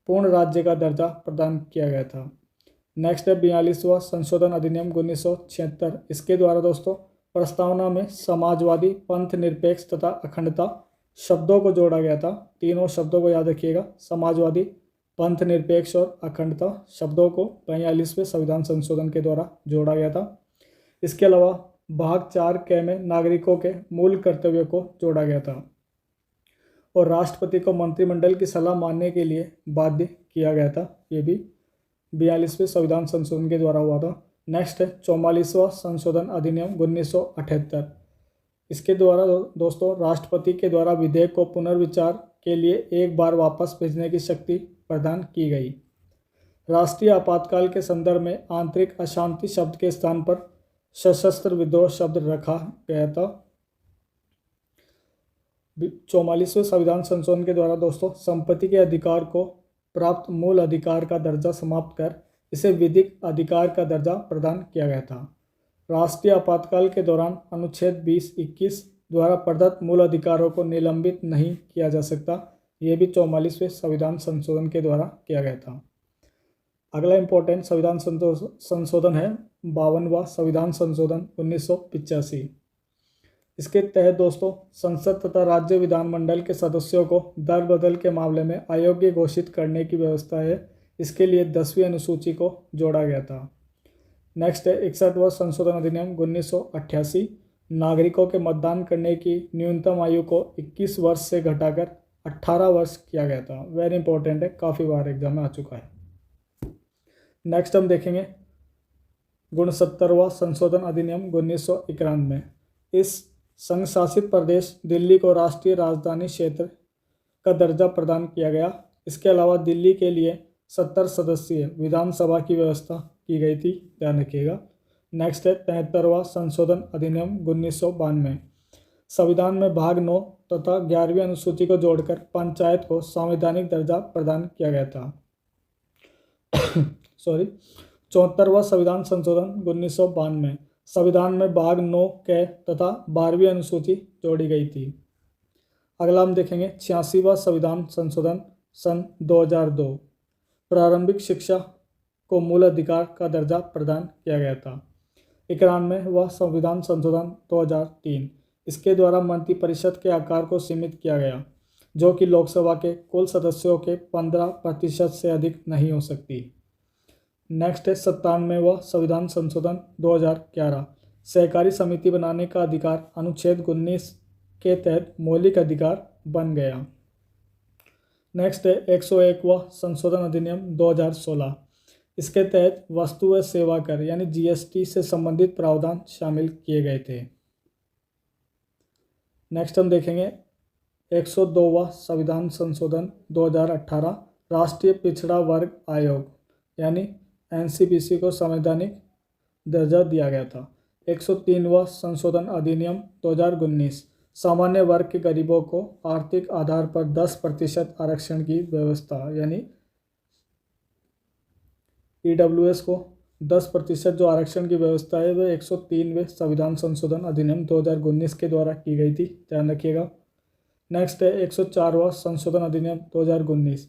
पूर्ण राज्य का दर्जा प्रदान किया गया था। नेक्स्ट है 42वां संशोधन अधिनियम 1976। इसके द्वारा दोस्तों प्रस्तावना में समाजवादी, पंथ निरपेक्ष तथा अखंडता शब्दों को जोड़ा गया था। तीनों शब्दों को याद रखिएगा, समाजवादी, पंथ निरपेक्ष और अखंडता शब्दों को 42वें संविधान संशोधन के द्वारा जोड़ा गया था। इसके अलावा भाग 4 में नागरिकों के मूल कर्तव्यों को जोड़ा गया था और राष्ट्रपति को मंत्रिमंडल की सलाह मानने के लिए बाध्य किया गया था। ये भी 42वें संविधान संशोधन के द्वारा हुआ था। नेक्स्ट है 44वां संशोधन अधिनियम 1978। इसके द्वारा दोस्तों राष्ट्रपति के द्वारा विधेयक को पुनर्विचार के लिए एक बार वापस भेजने की शक्ति प्रदान की गई। राष्ट्रीय आपातकाल के संदर्भ में आंतरिक अशांति शब्द के स्थान पर सशस्त्र विद्रोह शब्द रखा गया था। 44वें संविधान संशोधन के द्वारा दोस्तों संपत्ति के अधिकार को प्राप्त मूल अधिकार का दर्जा समाप्त कर इसे विधिक अधिकार का दर्जा प्रदान किया गया था। राष्ट्रीय आपातकाल के दौरान अनुच्छेद 20-21 द्वारा प्रदत्त मूल अधिकारों को निलंबित नहीं किया जा सकता। यह भी 44वें संविधान संशोधन के द्वारा किया गया था। अगला इंपॉर्टेंट संविधान संशोधन है 52वां संविधान संशोधन 1985। इसके तहत दोस्तों संसद तथा राज्य विधानमंडल के सदस्यों को दल बदल के मामले में अयोग्य घोषित करने की व्यवस्था है। इसके लिए 10वीं अनुसूची को जोड़ा गया था। नेक्स्ट है 61वां संशोधन अधिनियम 1988। नागरिकों के मतदान करने की न्यूनतम आयु को 21 वर्ष से घटाकर 18 वर्ष किया गया था। वेरी इंपॉर्टेंट है, काफ़ी बार एग्जाम में आ चुका है। नेक्स्ट हम देखेंगे 69वां संशोधन अधिनियम 1991। इस संघ शासित प्रदेश दिल्ली को राष्ट्रीय राजधानी क्षेत्र का दर्जा प्रदान किया गया। इसके अलावा दिल्ली के लिए 70 सदस्यीय विधानसभा की व्यवस्था की गई थी, ध्यान रखिएगा। नेक्स्ट है 73वां संशोधन अधिनियम 1992। संविधान में भाग 9 तथा 11वीं अनुसूची को जोड़कर पंचायत को संवैधानिक दर्जा प्रदान किया गया था। 74वां संविधान संशोधन 1992। संविधान में भाग 9 के तथा 12वीं अनुसूची जोड़ी गई थी। अगला हम देखेंगे 86वां संविधान संशोधन सन 2002। प्रारंभिक शिक्षा को मूल अधिकार का दर्जा प्रदान किया गया था। 91वां संविधान संशोधन 2003। इसके द्वारा मंत्रिपरिषद के आकार को सीमित किया गया, जो कि लोकसभा के कुल सदस्यों के 15% से अधिक नहीं हो सकती। नेक्स्ट है 97वां संविधान संशोधन 2011। सहकारी समिति बनाने का अधिकार अनुच्छेद 19 के तहत मौलिक अधिकार बन गया। नेक्स्ट है 101वां संशोधन अधिनियम 2016। इसके तहत वस्तु व सेवा कर यानी GST से संबंधित प्रावधान शामिल किए गए थे। नेक्स्ट हम देखेंगे 102वां संविधान संशोधन 2018। राष्ट्रीय पिछड़ा वर्ग आयोग यानी NCPC को संवैधानिक दर्जा दिया गया था। 103वां संशोधन अधिनियम 2019। सामान्य वर्ग के गरीबों को आर्थिक आधार पर 10% आरक्षण की व्यवस्था यानी EWS को 10% जो आरक्षण की व्यवस्था है वह 103वें संविधान संशोधन अधिनियम 2019 के द्वारा की गई थी, ध्यान रखिएगा। नेक्स्ट है 104वां संशोधन अधिनियम 2019।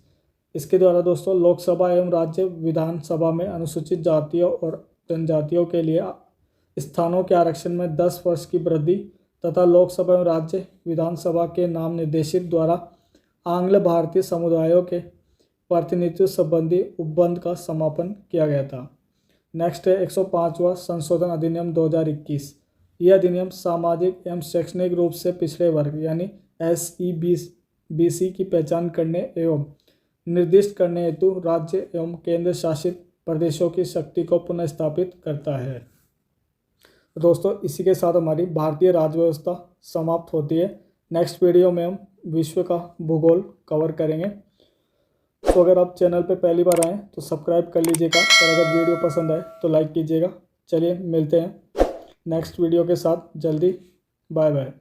इसके द्वारा दोस्तों लोकसभा एवं राज्य विधानसभा में अनुसूचित जातियों और जनजातियों के लिए स्थानों के आरक्षण में 10 वर्ष की वृद्धि तथा लोकसभा एवं राज्य विधानसभा के नाम निर्देशित द्वारा आंग्ल भारतीय समुदायों के प्रतिनिधित्व संबंधी उपबंध का समापन किया गया था। नेक्स्ट है 105वां संशोधन अधिनियम 2021। यह अधिनियम सामाजिक एवं शैक्षणिक रूप से पिछड़े वर्ग यानी SEBC की पहचान करने एवं निर्दिष्ट करने हेतु राज्य एवं केंद्र शासित प्रदेशों की शक्ति को पुनः स्थापित करता है। दोस्तों इसी के साथ हमारी भारतीय राज्य व्यवस्था समाप्त होती है। नेक्स्ट वीडियो में हम विश्व का भूगोल कवर करेंगे। तो अगर आप चैनल पर पहली बार आएँ तो सब्सक्राइब कर लीजिएगा और अगर वीडियो पसंद आए तो लाइक कीजिएगा। चलिए मिलते हैं नेक्स्ट वीडियो के साथ जल्दी। Bye bye.